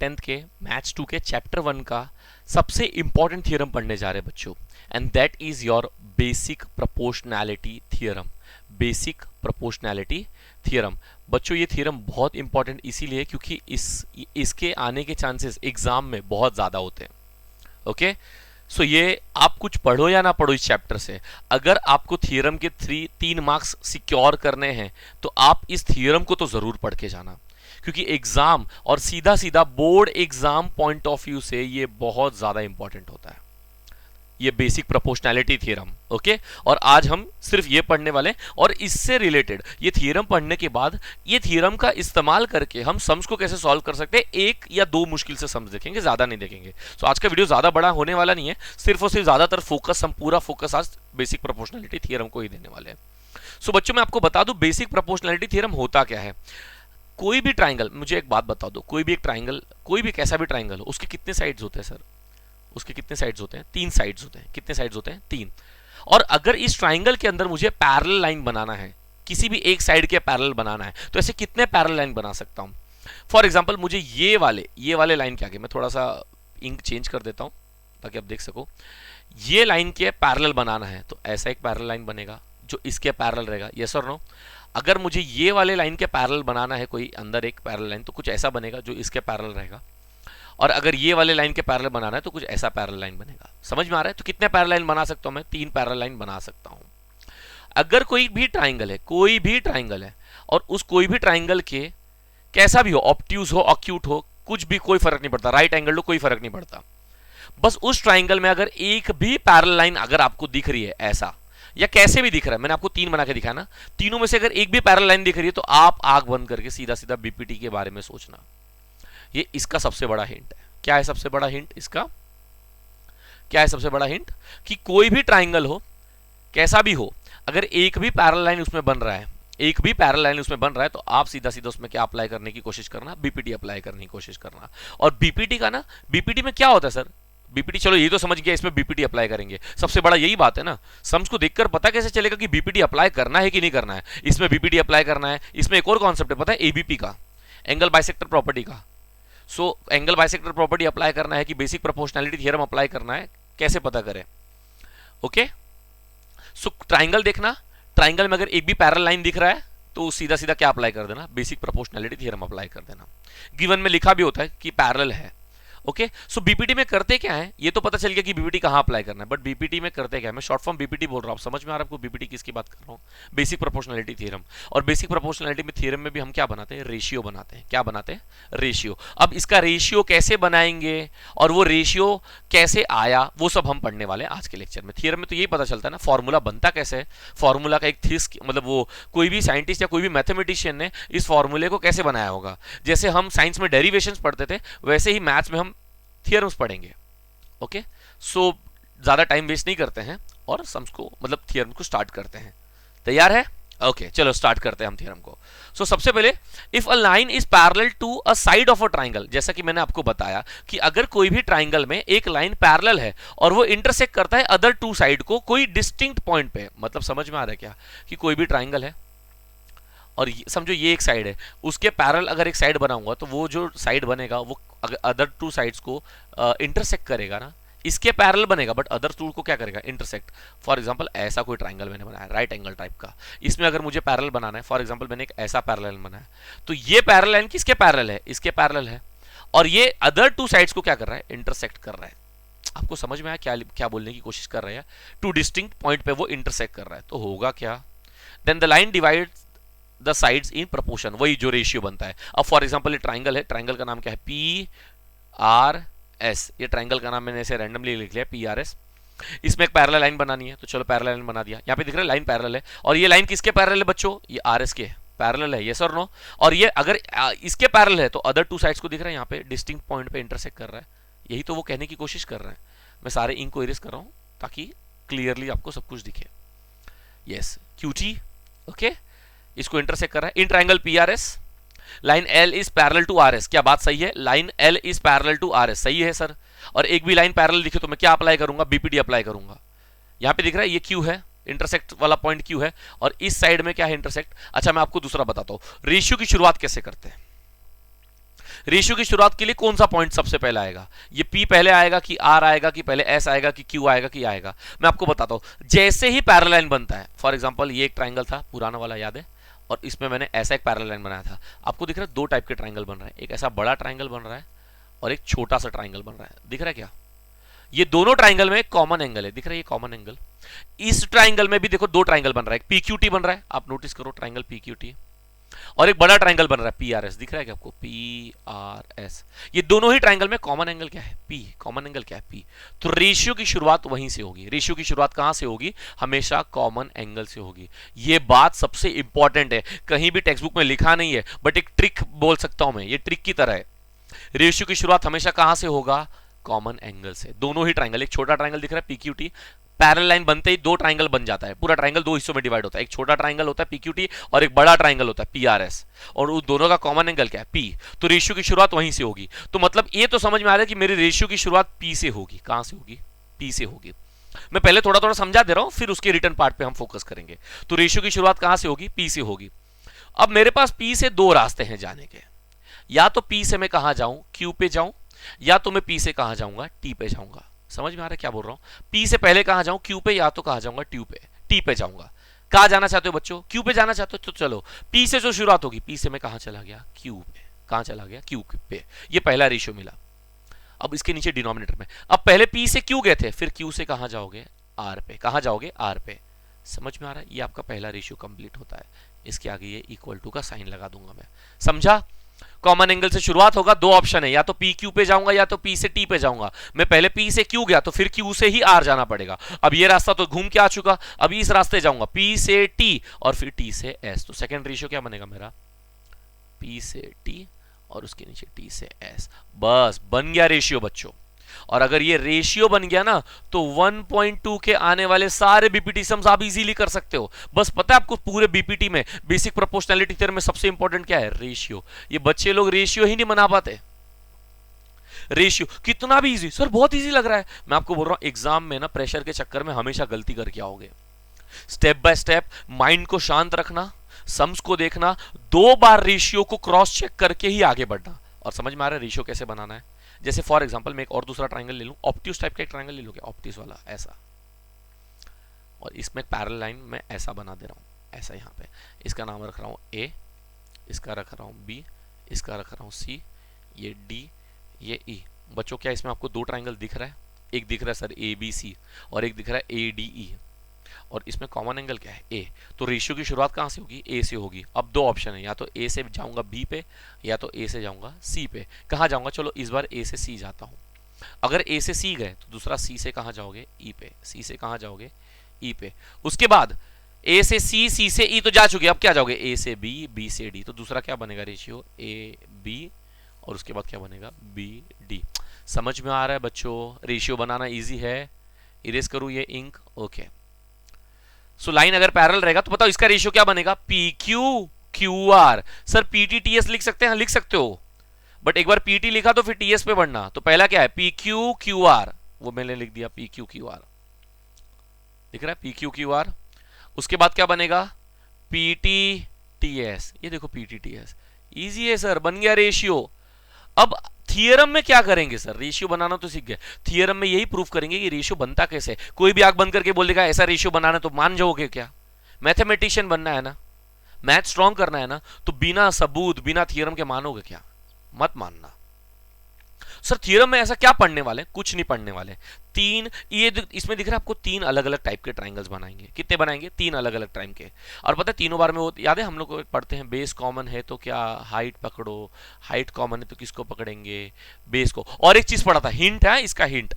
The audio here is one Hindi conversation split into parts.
10th के मैथ्स 2 के चैप्टर 1 का सबसे इंपॉर्टेंट थ्योरम पढ़ने जा रहे हैं बच्चों, and that is your basic proportionality theorem. Basic proportionality theorem बच्चों, ये थ्योरम बहुत इंपॉर्टेंट इसीलिए क्योंकि इसके आने के चांसेस एग्जाम में बहुत ज्यादा होते हैं। ओके, सो ये आप कुछ पढ़ो या ना पढ़ो इस चैप्टर से, अगर आपको थ्योरम के 3 मार्क्स सिक्योर करने हैं तो आप इस थ्योरम को तो जरूर पढ़ के जाना, क्योंकि एग्जाम और सीधा सीधा board exam point of view से ये बहुत ज्यादा इंपॉर्टेंट होता है, ये बेसिक प्रोपोर्शनैलिटी थ्योरम। ओके, और आज हम सिर्फ ये पढ़ने वाले, और इससे रिलेटेड ये थ्योरम पढ़ने के बाद ये थ्योरम का इस्तेमाल करके हम सम्स को कैसे सॉल्व कर सकते हैं, 1 या 2 मुश्किल से सम्स देखेंगे, ज्यादा नहीं देखेंगे। तो आज का वीडियो ज्यादा बड़ा होने वाला नहीं है, सिर्फ और सिर्फ ज्यादातर फोकस, हम पूरा फोकस आज बेसिक प्रोपोर्शनैलिटी थ्योरम को ही देने वाले हैं। सो बच्चों, मैं आपको बता दूं बेसिक प्रोपोर्शनैलिटी थ्योरम होता क्या है। कोई भी ट्राइंगल, मुझे एक बात बता दो, कोई भी एक ट्राइंगल, कोई भी कैसा भी ट्राइंगल हो, उसके कितने साइड्स होते हैं सर? उसके कितने साइड्स होते हैं? 3 साइड्स होते हैं। कितने साइड्स होते हैं? 3। और अगर इस ट्राइंगल के अंदर मुझे पैरेलल लाइन बनाना है, किसी भी एक साइड के पैरेलल बनाना है, तो ऐसे कितने पैरेलल लाइन बना सकता हूं? फॉर एग्जांपल, मुझे ये वाले लाइन के आगे मैं थोड़ा सा इंक चेंज कर देता हूं ताकि आप देख सको। ये लाइन के पैरेलल बनाना है तो ऐसा एक पैरेलल लाइन बनेगा जो इसके पैरेलल रहेगा, यस और नो? अगर मुझे ये वाले लाइन के पैरेलल बनाना है, कोई अंदर एक पैरेलल लाइन, तो कुछ ऐसा बनेगा जो इसके पैरेलल रहेगा। और अगर ये वाले लाइन के पैरेलल बनाना है तो कुछ ऐसा पैरेलल लाइन बनेगा। समझ में आ रहा है? तो कितने पैरेलल लाइन बना सकता हूं मैं? 3 पैरेलल लाइन बना सकता हूं। अगर कोई भी ट्राइंगल है, और उस कोई भी ट्राइंगल के कैसा भी हो, ऑब्ट्यूज हो, एक्यूट हो, कुछ भी, कोई फर्क नहीं पड़ता, राइट एंगल हो, कोई फर्क नहीं पड़ता, बस उस ट्राइंगल में अगर एक भी पैरेलल लाइन अगर आपको दिख रही है ऐसा, या कैसे भी दिख रहा है, मैंने आपको 3 बना के दिखाया ना, तीनों में से अगर एक भी पैरेलल लाइन दिख रही है तो आप आंख बंद करके सीधा सीधा बीपीटी के बारे में सोचना। ये इसका सबसे बड़ा हिंट है। क्या है सबसे बड़ा हिंट इसका? क्या है सबसे बड़ा हिंट? कि कोई भी ट्राइंगल हो, कैसा भी हो, अगर एक भी पैरेलल लाइन उसमें बन रहा है, एक भी पैरेलल लाइन उसमें बन रहा है, तो आप सीधा सीधा उसमें क्या अप्लाई करने की कोशिश करना? बीपीटी अप्लाई करने की कोशिश करना। और बीपीटी का ना, बीपीटी में क्या होता है सर? बीपीटी, चलो ये तो समझ गया, इसमें बीपीटी अप्लाई करेंगे, सबसे बड़ा यही बात है ना। सम्स को देखकर पता कैसे चलेगा कि बीपीटी अप्लाई करना है कि नहीं करना है? इसमें बीपीटी अप्लाई करना है। इसमें एक और कॉन्सेप्ट है, पता है? एबीपी का, एंगल बाइसेक्टर प्रॉपर्टी का। So angle bisector property apply करना है कि बेसिक प्रोपोर्शनैलिटी थ्योरम अप्लाई करना है, कैसे पता करें? ओके, सो ट्राइंगल देखना, ट्राइंगल में अगर एक भी पैरेलल लाइन दिख रहा है तो सीधा सीधा क्या अप्लाई कर देना? बेसिक प्रोपोर्शनैलिटी थ्योरम अप्लाई कर देना। गिवन में लिखा भी होता है कि पैरेलल है। ओके, सो बीपीटी में करते क्या है, ये तो पता चल गया कि बीपीटी कहां अप्लाई करना है, बट बीपीटी में करते क्या है? मैं शॉर्ट फॉर्म बीपीटी बोल रहा हूं, समझ में आ रहा है आपको बीपीटी किसकी बात कर रहा हूं? Basic proportionality theorem. और बेसिक प्रोपोर्शनैलिटी में थ्योरम में भी हम क्या बनाते हैं? रेशियो बनाते हैं। क्या बनाते हैं? रेशियो। अब इसका रेशियो कैसे बनाएंगे और वो रेशियो कैसे आया, वो सब हम पढ़ने वाले हैं आज के लेक्चर में। थ्योरम में तो यही पता चलता है ना, फॉर्मूला बनता कैसे है, फॉर्मूला का एक थीस, मतलब वो कोई भी साइंटिस्ट या कोई भी मैथमेटिशियन ने इस फॉर्मूले को कैसे बनाया होगा। जैसे हम साइंस में डेरिवेशंस पढ़ते थे, वैसे ही मैथ्स में हम थियरम्स पढ़ेंगे। ओके, सो ज्यादा टाइम वेस्ट नहीं करते हैं और सम्स को, मतलब थियरम को स्टार्ट करते हैं। तैयार है? ओके, चलो स्टार्ट करते हैं हम थियरम को। सो सबसे पहले, if a line is parallel to a side of a triangle, जैसा कि मैंने आपको बताया कि अगर कोई भी ट्राइंगल में एक लाइन पैरेलल है और वो इंटरसेक्ट करता है अदर 2 साइड को कोई डिस्टिंक्ट पॉइंट पे, मतलब समझ में आ रहा है क्या? कि कोई भी ट्राइंगल है और समझो ये एक साइड है, उसके पैरेलल अगर एक साइड बनाऊंगा तो वो जो साइड बनेगा वो अदर 2 साइड्स को इंटरसेक्ट करेगा ना, इसके पैरेलल बनेगा बट अदर 2 को क्या करेगा? इंटरसेक्ट। फॉर एग्जांपल ऐसा कोई ट्राइंगल मैंने बनाया राइट एंगल टाइप का, इसमें अगर मुझे पैरेलल बनाना है, फॉर एग्जांपल मैंने एक ऐसा पैरेलल बनाया, तो ये पैरेलल लाइन किसके पैरेलल है? इसके पैरेलल है, और ये अदर 2 साइड्स को क्या कर रहा है? इंटरसेक्ट कर रहा है। आपको समझ में आया क्या क्या बोलने की कोशिश कर रहे हैं? 2 डिस्टिंक्ट पॉइंट पे वो इंटरसेक्ट कर रहा है, तो होगा क्या? Then the line divides the sides in proportion, वही जो रेशियो बनता है। अब फॉर एग्जांपल ये ट्राइंगल है, ट्राइंगल का नाम क्या है? P R S. ये ट्राइंगल का नाम मैंने ऐसे रैंडमली लिख लिया, पी आर एस। इसमें एक पैरेलल लाइन बनानी है, तो चलो पैरेलल लाइन बना दिया। यहाँ पे दिख रहा है लाइन पैरेलल है, और ये लाइन किसके पैरेलल है बच्चों? ये आर एस के पैरेलल है, यस और नो? और ये अगर इसके पैरेलल है तो अदर 2 साइड्स को दिख रहा है यहाँ पे डिस्टिंक्ट पॉइंट पे इंटरसेक्ट कर रहा है। यही तो वो कहने की कोशिश कर रहे हैं। मैं सारे इंक को इरेज कर रहा हूँ ताकि क्लियरली आपको सब कुछ दिखे। Yes, QT. ओके, इसको इंटरसेक्ट कर रहा है in triangle PRS. Line L is parallel to R S. क्या बात सही है? Line L is parallel to R S, सही है सर। और एक भी लाइन पैरेलल दिखे तो मैं क्या अप्लाई करूंगा? बीपीडी अप्लाई करूंगा। यहां पे दिख रहा है ये क्यू है, इंटरसेक्ट वाला पॉइंट क्यू है, और इस साइड में क्या है? इंटरसेक्ट। अच्छा, मैं आपको दूसरा बताता हूं, रेशियो की शुरुआत कैसे करते हैं। रेशियो की शुरुआत के लिए कौन सा पॉइंट सबसे पहले आएगा? ये P पहले आएगा कि R आएगा कि पहले S आएगा कि Q आएगा कि आएगा? मैं आपको बताता हूं। जैसे ही पैरेलल लाइन बनता है, फॉर एग्जांपल ये एक ट्राइंगल था पुराना वाला, याद है, और इसमें मैंने ऐसा एक पैरेलल लाइन बनाया था। आपको दिख रहा है दो टाइप के ट्राइंगल बन रहे हैं, एक ऐसा बड़ा ट्राइंगल बन रहा है और एक छोटा सा ट्राइंगल बन रहा है। दिख रहा है क्या? ये दोनों ट्राइंगल में एक कॉमन एंगल है, दिख रहा है ये कॉमन एंगल। इस ट्राइंगल में भी देखो दो ट्राइंगल बन रहा है, एक PQT बन रहा है, आप नोटिस करो ट्राइंगल PQT, और एक बड़ा ट्राइंगल बन रहा है PRS। दिख रहा है क्या आपको? PRS। ये दोनों ही ट्राइंगल में कॉमन एंगल क्या है? P। कॉमन एंगल क्या है? P। तो रेशियो की शुरुआत वहीं से होगी। रेशियो की शुरुआत कहां से होगी? हमेशा कॉमन एंगल से होगी। ये बात सबसे इंपॉर्टेंट है, कहीं भी टेक्स्ट बुक में लिखा नहीं है, बट एक ट्रिक बोल सकता हूं मैं, ये ट्रिक की तरह है। रेशियो की शुरुआत हमेशा कहां से होगा? कॉमन एंगल से। दोनों ही ट्राइंगल, एक छोटा ट्राइंगल दिख रहा है PQT, पैरेलल लाइन बनते ही दो ट्राइंगल बन जाता है, पूरा ट्राइंगल दो हिस्सों में डिवाइड होता है, एक छोटा ट्राइंगल होता है PQT और एक बड़ा ट्राइंगल होता है PRS, और उन दोनों का कॉमन एंगल क्या है? P। तो रेशियो की शुरुआत वहीं से होगी। तो मतलब ये तो समझ में आ रहा है कि मेरी रेशियो की शुरुआत P से होगी। कहां से होगी? P से होगी। मैं पहले थोड़ा थोड़ा समझा दे रहा हूं, फिर उसके रिटर्न पार्ट पे हम फोकस करेंगे। तो रेशियो की शुरुआत कहां से होगी? P से होगी। अब मेरे पास P से दो रास्ते हैं जाने के, या तो P से मैं कहां जाऊं? Q पे जाऊं, या तो मैं P से कहां जाऊंगा? T पे जाऊंगा। समझ में आ रहा है क्या बोल रहा हूं? P से पहले कहां जाऊं? Q पे, या तो कहां जाऊंगा? T पे जाऊंगा। कहां जाना चाहते हो बच्चों? Q पे जाना चाहते हो तो चलो, P से जो शुरुआत होगी, P से मैं कहां चला गया? Q पे। कहां चला गया? Q पे। ये पहला रेशियो मिला। अब इसके नीचे डिनोमिनेटर में, अब पहले P से Q गए थे, फिर Q से कहां जाओगे? R पे। कहां जाओगे? R पे। समझ में आ रहा है? ये आपका पहला रेशियो कंप्लीट होता है। इसके आगे ये इक्वल टू का साइन लगा दूंगा मैं। समझा? कॉमन एंगल से शुरुआत होगा, दो ऑप्शन है, या तो PQ पे जाऊंगा या तो P से T पे जाऊंगा। मैं पहले P से Q गया तो फिर Q से ही R जाना पड़ेगा। अब ये रास्ता तो घूम के आ चुका, अब इस रास्ते जाऊंगा P से T और फिर T से S। तो सेकंड रेशियो क्या बनेगा मेरा? P से T और उसके नीचे T से S। बस बन गया रेशियो बच्चों। और अगर ये रेशियो बन गया ना, तो 1.2 के आने वाले सारे बीपीटी सम्स आप इजीली कर सकते हो। बस पता है आपको पूरे बीपीटी में बेसिक प्रोपोर्शनैलिटी थ्योरम में सबसे इंपॉर्टेंट क्या है? रेशियो। ये बच्चे लोग रेशियो ही नहीं बना पाते। रेशियो कितना भी इजी, सर बहुत इजी लग रहा है। मैं आपको बोल रहा हूं एग्जाम में ना प्रेशर के चक्कर में हमेशा गलती करके आओगे। स्टेप बाय स्टेप माइंड को शांत रखना, सम्स को देखना, दो बार रेशियो को क्रॉस चेक करके ही आगे बढ़ना। और समझ में आ रहा है रेशियो कैसे बनाना है? जैसे फॉर एग्जांपल मैं एक और दूसरा ट्राइंगल ले लूं, ऑब्ट्यूज टाइप का एक ट्राइंगल ले लूंगा, ऑब्ट्यूज वाला ऐसा, और इसमें पैरेलल लाइन में ऐसा बना दे रहा हूं, ऐसा यहां पे। इसका नाम रख रहा हूं A, इसका रख रहा हूं B, इसका रख रहा हूं C, ये D, ये E। बच्चों क्या इसमें आपको दो ट्राइंगल दिख रहा है? एक दिख रहा है सर ABC और एक दिख रहा है ADE, और इसमें कॉमन एंगल क्या है? A। तो रेशियो की शुरुआत कहां से होगी? A से होगी। अब दो ऑप्शन है, या तो A से जाऊंगा B पे, या तो A से जाऊंगा C पे। कहां जाऊंगा? चलो इस बार A से C जाता हूं। अगर A से C गए तो दूसरा C से कहां जाओगे? E पे। C से कहां जाओगे? E पे। उसके बाद A से C, C से E तो जा चुके, अब क्या जाओगे? A से B, B से D। तो दूसरा क्या बनेगा रेशियो? AB, और उसके बाद क्या बनेगा? BD। समझ में आ रहा है बच्चों? रेशियो बनाना इजी है। इरेज करूं ये इंक? ओके। सो लाइन अगर पैरेलल रहेगा तो बताओ इसका रेशियो क्या बनेगा? PQ QR। सर PTTS लिख सकते हैं? लिख सकते हो, बट एक बार PT लिखा तो फिर TS पे बढ़ना। तो पहला क्या है? PQ QR, वो मैंने लिख दिया PQ QR। दिख रहा है PQ QR। उसके बाद क्या बनेगा? PTTS। ये देखो PTTS, इजी है सर, बन गया रेशियो। अब थियरम में क्या करेंगे सर? रेशियो बनाना तो सीख गए, थियरम में यही प्रूफ करेंगे कि रेशियो बनता कैसे। कोई भी आंख बंद करके बोल देगा ऐसा रेशियो बनाना, तो मान जाओगे क्या? मैथमेटिशियन बनना है ना, मैथ स्ट्रॉन्ग करना है ना, तो बिना सबूत बिना थियरम के मानोगे क्या? मत मानना। सर थियरम में ऐसा क्या पढ़ने वाले? कुछ नहीं पढ़ने वाले। तीन, ये इसमें दिख रहा है आपको, तीन अलग अलग टाइप के ट्राइंगल्स बनाएंगे। कितने बनाएंगे? तीन अलग अलग टाइप के। और पता है तीनों बार में वो याद है हम लोग को पढ़ते हैं, बेस कॉमन है तो क्या? हाइट पकड़ो। हाइट कॉमन है तो किसको पकड़ेंगे? बेस को। और एक चीज पढ़ा था, हिंट है इसका, हिंट,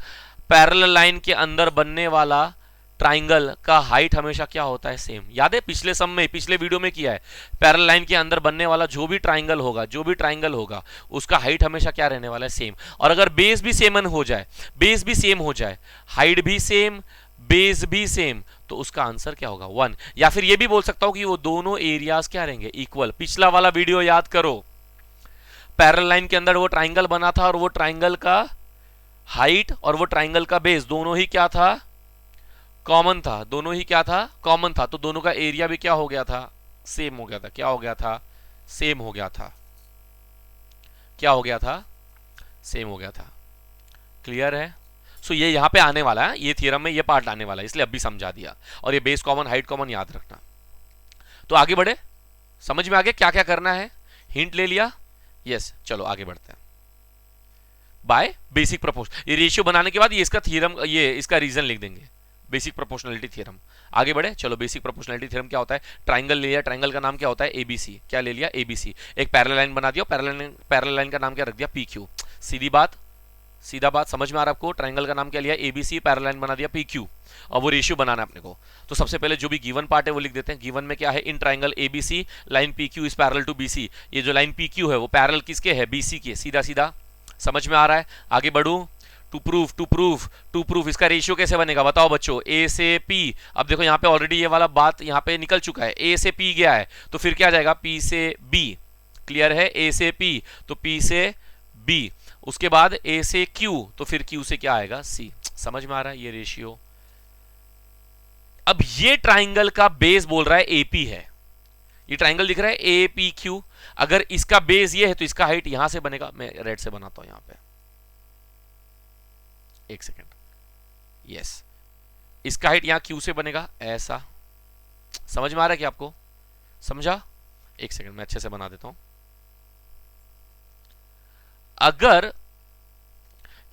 पैरेलल लाइन के अंदर बनने वाला ट्राइंगल का हाइट हमेशा क्या होता है? सेम। याद है पिछले सम में, पिछले वीडियो में किया है, पैरेलल लाइन के अंदर बनने वाला जो भी ट्राइंगल होगा उसका हाइट हमेशा क्या रहने वाला है? सेम। और अगर बेस भी सेम हो जाए, हाइट भी सेम, बेस भी सेम, तो उसका आंसर क्या होगा? 1। या फिर ये भी बोल सकता हूं कि वो दोनों एरियाज क्या रहेंगे? इक्वल। पिछला वाला वीडियो याद करो, पैरेलल लाइन के अंदर वो ट्राइंगल बना था और वो ट्राइंगल का हाइट और वो ट्राइंगल का बेस दोनों ही क्या था? कॉमन था। दोनों ही क्या था? कॉमन था। तो दोनों का एरिया भी क्या हो गया था? सेम हो गया था। क्या हो गया था? सेम हो गया था। क्या हो गया था, सेम हो गया था। क्लियर है? सो ये यहां पे आने वाला है, ये थ्योरम में ये पार्ट आने वाला है, इसलिए अभी समझा दिया। और ये बेस कॉमन हाइट कॉमन याद रखना। तो आगे बढ़े, समझ में आ गया क्या क्या करना है, हिंट ले लिया। यस, चलो आगे बढ़ते हैं। बाय बेसिक प्रोपोर्शन, ये रेशियो बनाने के बाद ये इसका थ्योरम, ये इसका रीजन लिख देंगे, बेसिक प्रोपोर्शनलिटी थ्योरम। आगे बढ़े, चलो बेसिक प्रोपोर्शनलिटी थ्योरम क्या होता है। ट्राइंगल ले लिया, ट्राइंगल का नाम क्या होता है, एबीसी। क्या ले लिया, एबीसी। एक पैरेलल लाइन बना दिया, पैरेलल लाइन का नाम क्या रख दिया, पीक्यू। सीधी बात, सीधा बात, समझ में आ रहा है आपको। ट्राइंगल का नाम क्या लिया, एबीसी, पैरेलल लाइन बना दिया पीक्यू, और वो रेशियो बनाना है अपने को। तो सबसे पहले जो भी गिवन पार्ट है वो लिख देते हैं। गिवन में क्या है, in triangle ABC line PQ is parallel to BC. ये जो लाइन पीक्यू है वो पैरेलल किसके है, बीसी के। सीधा सीधा समझ में आ रहा है। आगे बढ़ू, टू प्रूफ इसका रेशियो कैसे बनेगा बताओ बच्चों, ए से पी। अब देखो यहाँ पे ऑलरेडी ये वाला बात यहाँ पे निकल चुका है, ए से पी गया है, तो फिर क्या जाएगा, पी से बी। क्लियर है, ए से पी तो पी से बी, उसके बाद ए से क्यू तो फिर क्यू से क्या आएगा, सी। समझ में आ रहा है ये रेशियो। अब ये ट्राइंगल का बेस बोल रहा है एपी है, ये ट्राइंगल दिख रहा है ए पी क्यू। अगर इसका बेस ये है तो इसका हाइट यहां से बनेगा, मैं रेड से बनाता हूं यहां पे, एक सेकेंड। यस, इसका हाइट यहां क्यू से बनेगा, ऐसा। समझ में आ रहा है कि आपको, समझा? एक सेकेंड मैं अच्छे से बना देता हूं। अगर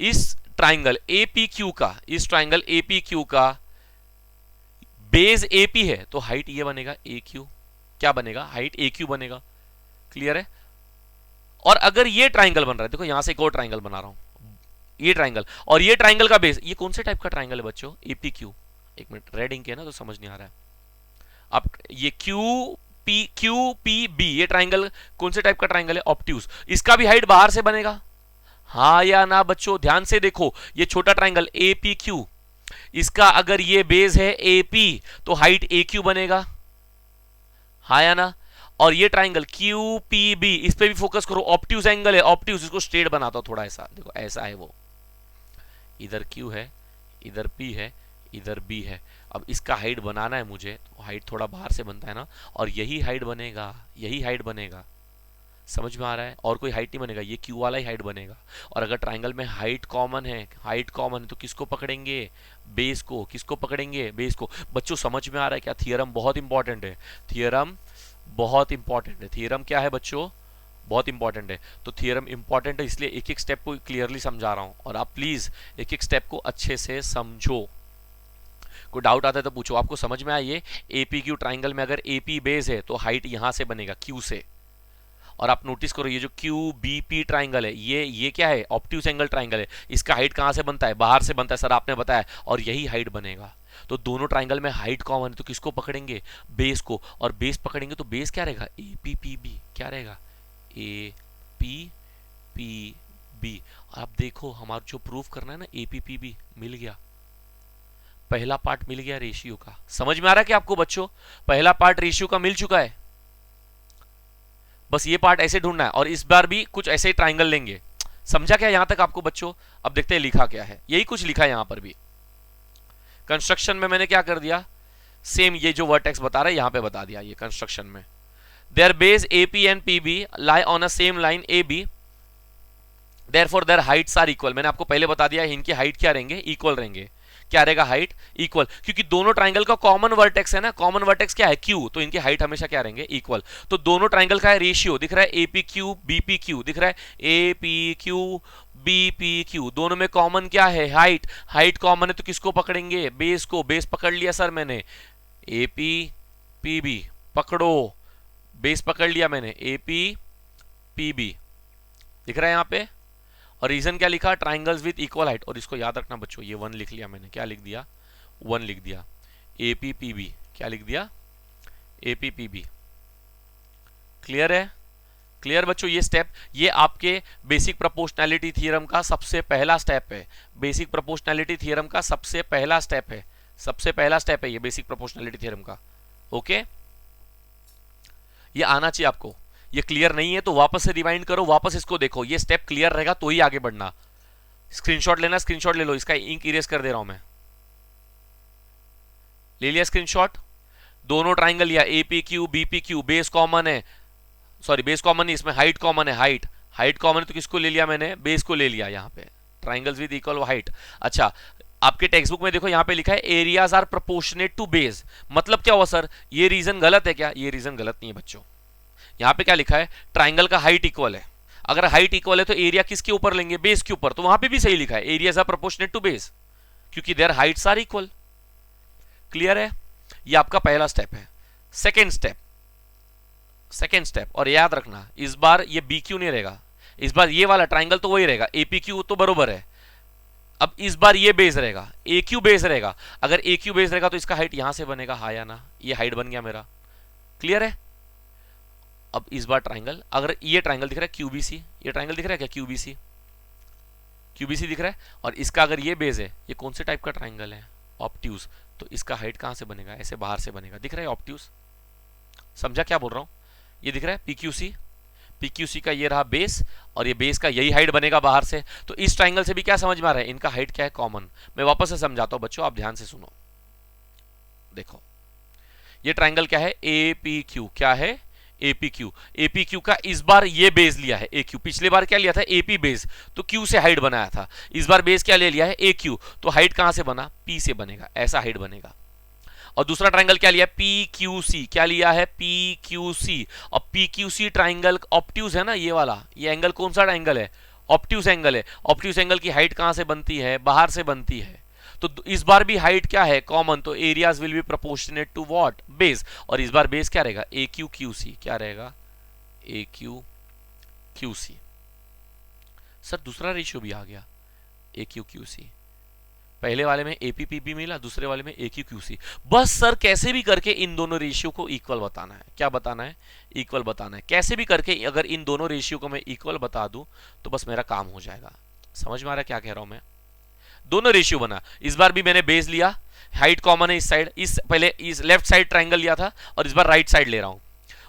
इस ट्राइंगल एपीक्यू का, इस ट्राइंगल एपीक्यू का बेस एपी है तो हाइट ये बनेगा ए क्यू। क्या बनेगा, हाइट ए क्यू बनेगा। क्लियर है? और अगर ये ट्राइंगल बन रहा है, देखो यहां से एक और ट्राइंगल बना रहा हूं, ये ट्राइंगल, और ये ट्राइंगल का बेस, ये कौन से टाइप का ट्राइंगल है बच्चों, एपीक्यू। एक मिनट, रेड इंक है ना तो समझ नहीं आ रहा है। अब ये क्यू पी बी, ये ट्राइंगल कौन से टाइप का ट्राइंगल है, ऑब्ट्यूज। इसका भी हाइट बाहर से बनेगा, हाँ या ना बच्चों, ध्यान से देखो। ये छोटा ट्राइंगल ए पी क्यू, इसका अगर ये बेस है ए पी तो हाइट ए क्यू बनेगा, हाँ या ना। और ये ट्राइंगल क्यू पी बी, इस पे भी फोकस करो, ऑब्ट्यूज एंगल है, ऑब्ट्यूज। इसको स्ट्रेट बनाता हूं थोड़ा, ऐसा देखो, ऐसा है वो, इधर क्यू है, इधर पी है, इधर बी है। अब इसका हाइट बनाना है मुझे, तो हाइट थोड़ा बाहर से बनता है ना, और यही हाइट बनेगा, यही हाइट बनेगा। समझ में आ रहा है? और कोई हाइट नहीं बनेगा, ये क्यू वाला ही हाइट बनेगा। और अगर ट्राइंगल में हाइट कॉमन है, हाइट कॉमन है तो किसको पकड़ेंगे, बेस को। किसको पकड़ेंगे, बेस को। बच्चों समझ में आ रहा है क्या, थियरम बहुत इंपॉर्टेंट है, थियरम बहुत इंपॉर्टेंट है। थियरम क्या है बच्चों, बहुत इंपॉर्टेंट है। तो थियरम इंपॉर्टेंट है, इसलिए एक एक स्टेप को क्लियरली समझा रहा हूं, और आप प्लीज एक एक स्टेप को अच्छे से समझो। कोई डाउट आता है तो पूछो। आपको समझ में आया ये एपी क्यू ट्राइंगल में अगर एपी बेस है तो हाइट यहां से बनेगा, क्यू से। और आप नोटिस करो, ये जो क्यू बी पी ट्राइंगल है, ये क्या है, ऑब्ट्यूज एंगल ट्राइंगल है। इसका हाइट कहां से बनता है, बाहर से बनता है, सर आपने बताया, और यही हाइट बनेगा। तो दोनों ट्राइंगल में हाइट कॉमन है, तो किसको पकड़ेंगे, बेस को। और बेस पकड़ेंगे तो बेस क्या रहेगा, ए पी पी बी। क्या रहेगा, ए पी पी बी। आप देखो हमारा जो प्रूफ करना है ना, ए पी पी बी मिल गया, पहला पार्ट मिल गया रेशियो का। समझ में आ रहा है कि आपको बच्चों, पहला पार्ट रेशियो का मिल चुका है। बस ये पार्ट ऐसे ढूंढना है, और इस बार भी कुछ ऐसे ही ट्राइंगल लेंगे। समझा क्या यहां तक आपको बच्चों? अब देखते हैं लिखा क्या है, यही कुछ लिखा है यहां पर भी। कंस्ट्रक्शन में मैंने क्या कर दिया, सेम ये जो वर्टेक्स बता रहा है यहां पे बता दिया। ये कंस्ट्रक्शन में their base AP and PB lie on a same line A B, therefore their heights are equal. मैंने आपको पहले बता दिया इनकी हाइट क्या रहेंगे, इक्वल रहेंगे। क्या रहेगा, हाइट इक्वल, क्योंकि दोनों ट्राइंगल का कॉमन वर्टेक्स है ना। कॉमन वर्टेक्स क्या है, क्यू, तो इनकी हाइट हमेशा क्या रहेंगे, इक्वल। तो दोनों ट्राइंगल का है रेशियो, दिख रहा है एपी क्यू बीपी क्यू, दिख रहा है A P Q B P Q. दोनों में कॉमन क्या है, हाइट। हाइट कॉमन है तो किसको पकड़ेंगे, बेस को। बेस पकड़ लिया सर मैंने, ए पी पी बी पकड़ो, बेस पकड़ लिया मैंने, ए पी पी बी, दिख रहा है यहां पे। और रीजन क्या लिखा, ट्राइंगल्स विद इक्वल हाइट। और इसको याद रखना बच्चों, ये 1 लिख लिया मैंने, क्या लिख दिया, 1 लिख दिया। एपीपीबी क्या लिख दिया, एपीपीबी। क्लियर है? क्लियर बच्चों? ये स्टेप, ये आपके बेसिक प्रोपोर्शनैलिटी थ्योरम का सबसे पहला स्टेप है। बेसिक प्रोपोर्शनैलिटी थ्योरम का सबसे पहला स्टेप है, सबसे पहला स्टेप है ये बेसिक प्रोपोर्शनैलिटी थ्योरम का। ओके, ये आना चाहिए आपको। ये क्लियर नहीं है तो वापस से रिवाइंड करो, वापस इसको देखो, ये स्टेप क्लियर रहेगा तो ही आगे बढ़ना। स्क्रीनशॉट लेना, स्क्रीनशॉट ले लो, इसका इंक इरेज कर दे रहा हूं मैं। ले लिया स्क्रीनशॉट। दोनों ट्राइंगल लिया, AP Q BP Q, base common है, सॉरी बेस कॉमन नहीं, इसमें हाइट कॉमन है, हाइट हाइट कॉमन है तो किसको ले लिया मैंने, बेस को ले लिया यहाँ पे, ट्राइंगल्स विद इक्वल हाइट। अच्छा, आपके टेक्स्ट बुक में देखो यहाँ पे लिखा है areas are proportionate to base, मतलब क्या हुआ सर, ये रीजन गलत है क्या, ये रीजन गलत नहीं है बच्चों। यहाँ पे क्या लिखा है, ट्राइंगल का हाइट इक्वल है, अगर हाइट इक्वल है तो एरिया किसके ऊपर लेंगे, बेस के ऊपर, तो वहां पे भी सही लिखा है areas are proportionate to base, क्योंकि their heights are equal. Clear है, ये आपका पहला स्टेप है। सेकेंड स्टेप, और याद रखना इस बार ये बी क्यू नहीं रहेगा, इस बार ये वाला ट्राइंगल तो वही रहेगा, एपी क्यू तो बरोबर है, अब इस बार ये बेस रहेगा, ए क्यू बेस रहेगा, अगर ए क्यू बेस रहेगा तो इसका हाइट यहां से बनेगा, हा या ना, ये हाइट बन गया मेरा। क्लियर है, अब इस बार ट्राइंगल, अगर ये ट्राइंगल दिख रहा है क्यूबीसी, ये ट्राइंगल दिख रहा है क्या, क्यूबीसी, क्यूबीसी दिख रहा है, और इसका अगर ये बेस है, ये कौन से टाइप का ट्राइंगल है, ऑब्ट्यूज, तो इसका हाइट कहां से बनेगा, ऐसे बाहर से बनेगा, दिख रहा है ऑब्ट्यूज, समझा क्या बोल रहा हूं, ये दिख रहा है पीक्यूसी, पीक्यूसी का ये रहा बेस, और ये बेस का यही हाइट बनेगा बाहर से, तो इस ट्राइंगल से भी क्या समझ में आ रहा है, इनका हाइट क्या है, कॉमन। मैं वापस से समझाता हूं बच्चों, आप ध्यान से सुनो, देखो ये ट्राइंगल क्या है, ए पी क्यू, क्या है, एपीक्यू, एपीक्यू का इस बार ये बेस लिया है ए क्यू, पिछले बार क्या लिया था, एपी बेस, तो क्यू से हाइट बनाया था, इस बार बेस क्या ले लिया है, ए क्यू, तो हाइट कहां से बना, पी से बनेगा, ऐसा हाइट बनेगा। और दूसरा ट्राइंगल क्या लिया, पी क्यू सी, क्या लिया है, पी क्यू सी, और P Q C triangle obtuse है ना, ये वाला, ये एंगल कौन सा एंगल है, ऑब्ट्यूज एंगल है, ऑब्ट्यूज एंगल की हाइट कहां से बनती है, बाहर से बनती है, तो इस बार भी हाइट क्या है, कॉमन, तो areas will be proportionate to what, base, और इस बार बेस क्या रहेगा, ए क्यू क्यू सी, क्या रहेगा, ए क्यू क्यू सी। सर दूसरा रेशियो भी आ गया, ए क्यू क्यू सी, पहले वाले में एपीपीबी मिला, दूसरे वाले में ए क्यू क्यू सी। बस सर कैसे भी करके इन दोनों रेशियो को इक्वल बताना है, क्या बताना है, इक्वल बताना है, कैसे भी करके अगर इन दोनों रेशियो को मैं इक्वल बता दूं तो बस मेरा काम हो जाएगा। समझ में आ रहा है क्या कह रहा हूं मैं, दोनों रेशियो बना, इस बार भी मैंने बेस लिया, हाइट कॉमन है इस साइड, इस पहले इस लेफ्ट साइड ट्राइंगल लिया था, और इस बार राइट साइड ले रहा हूं,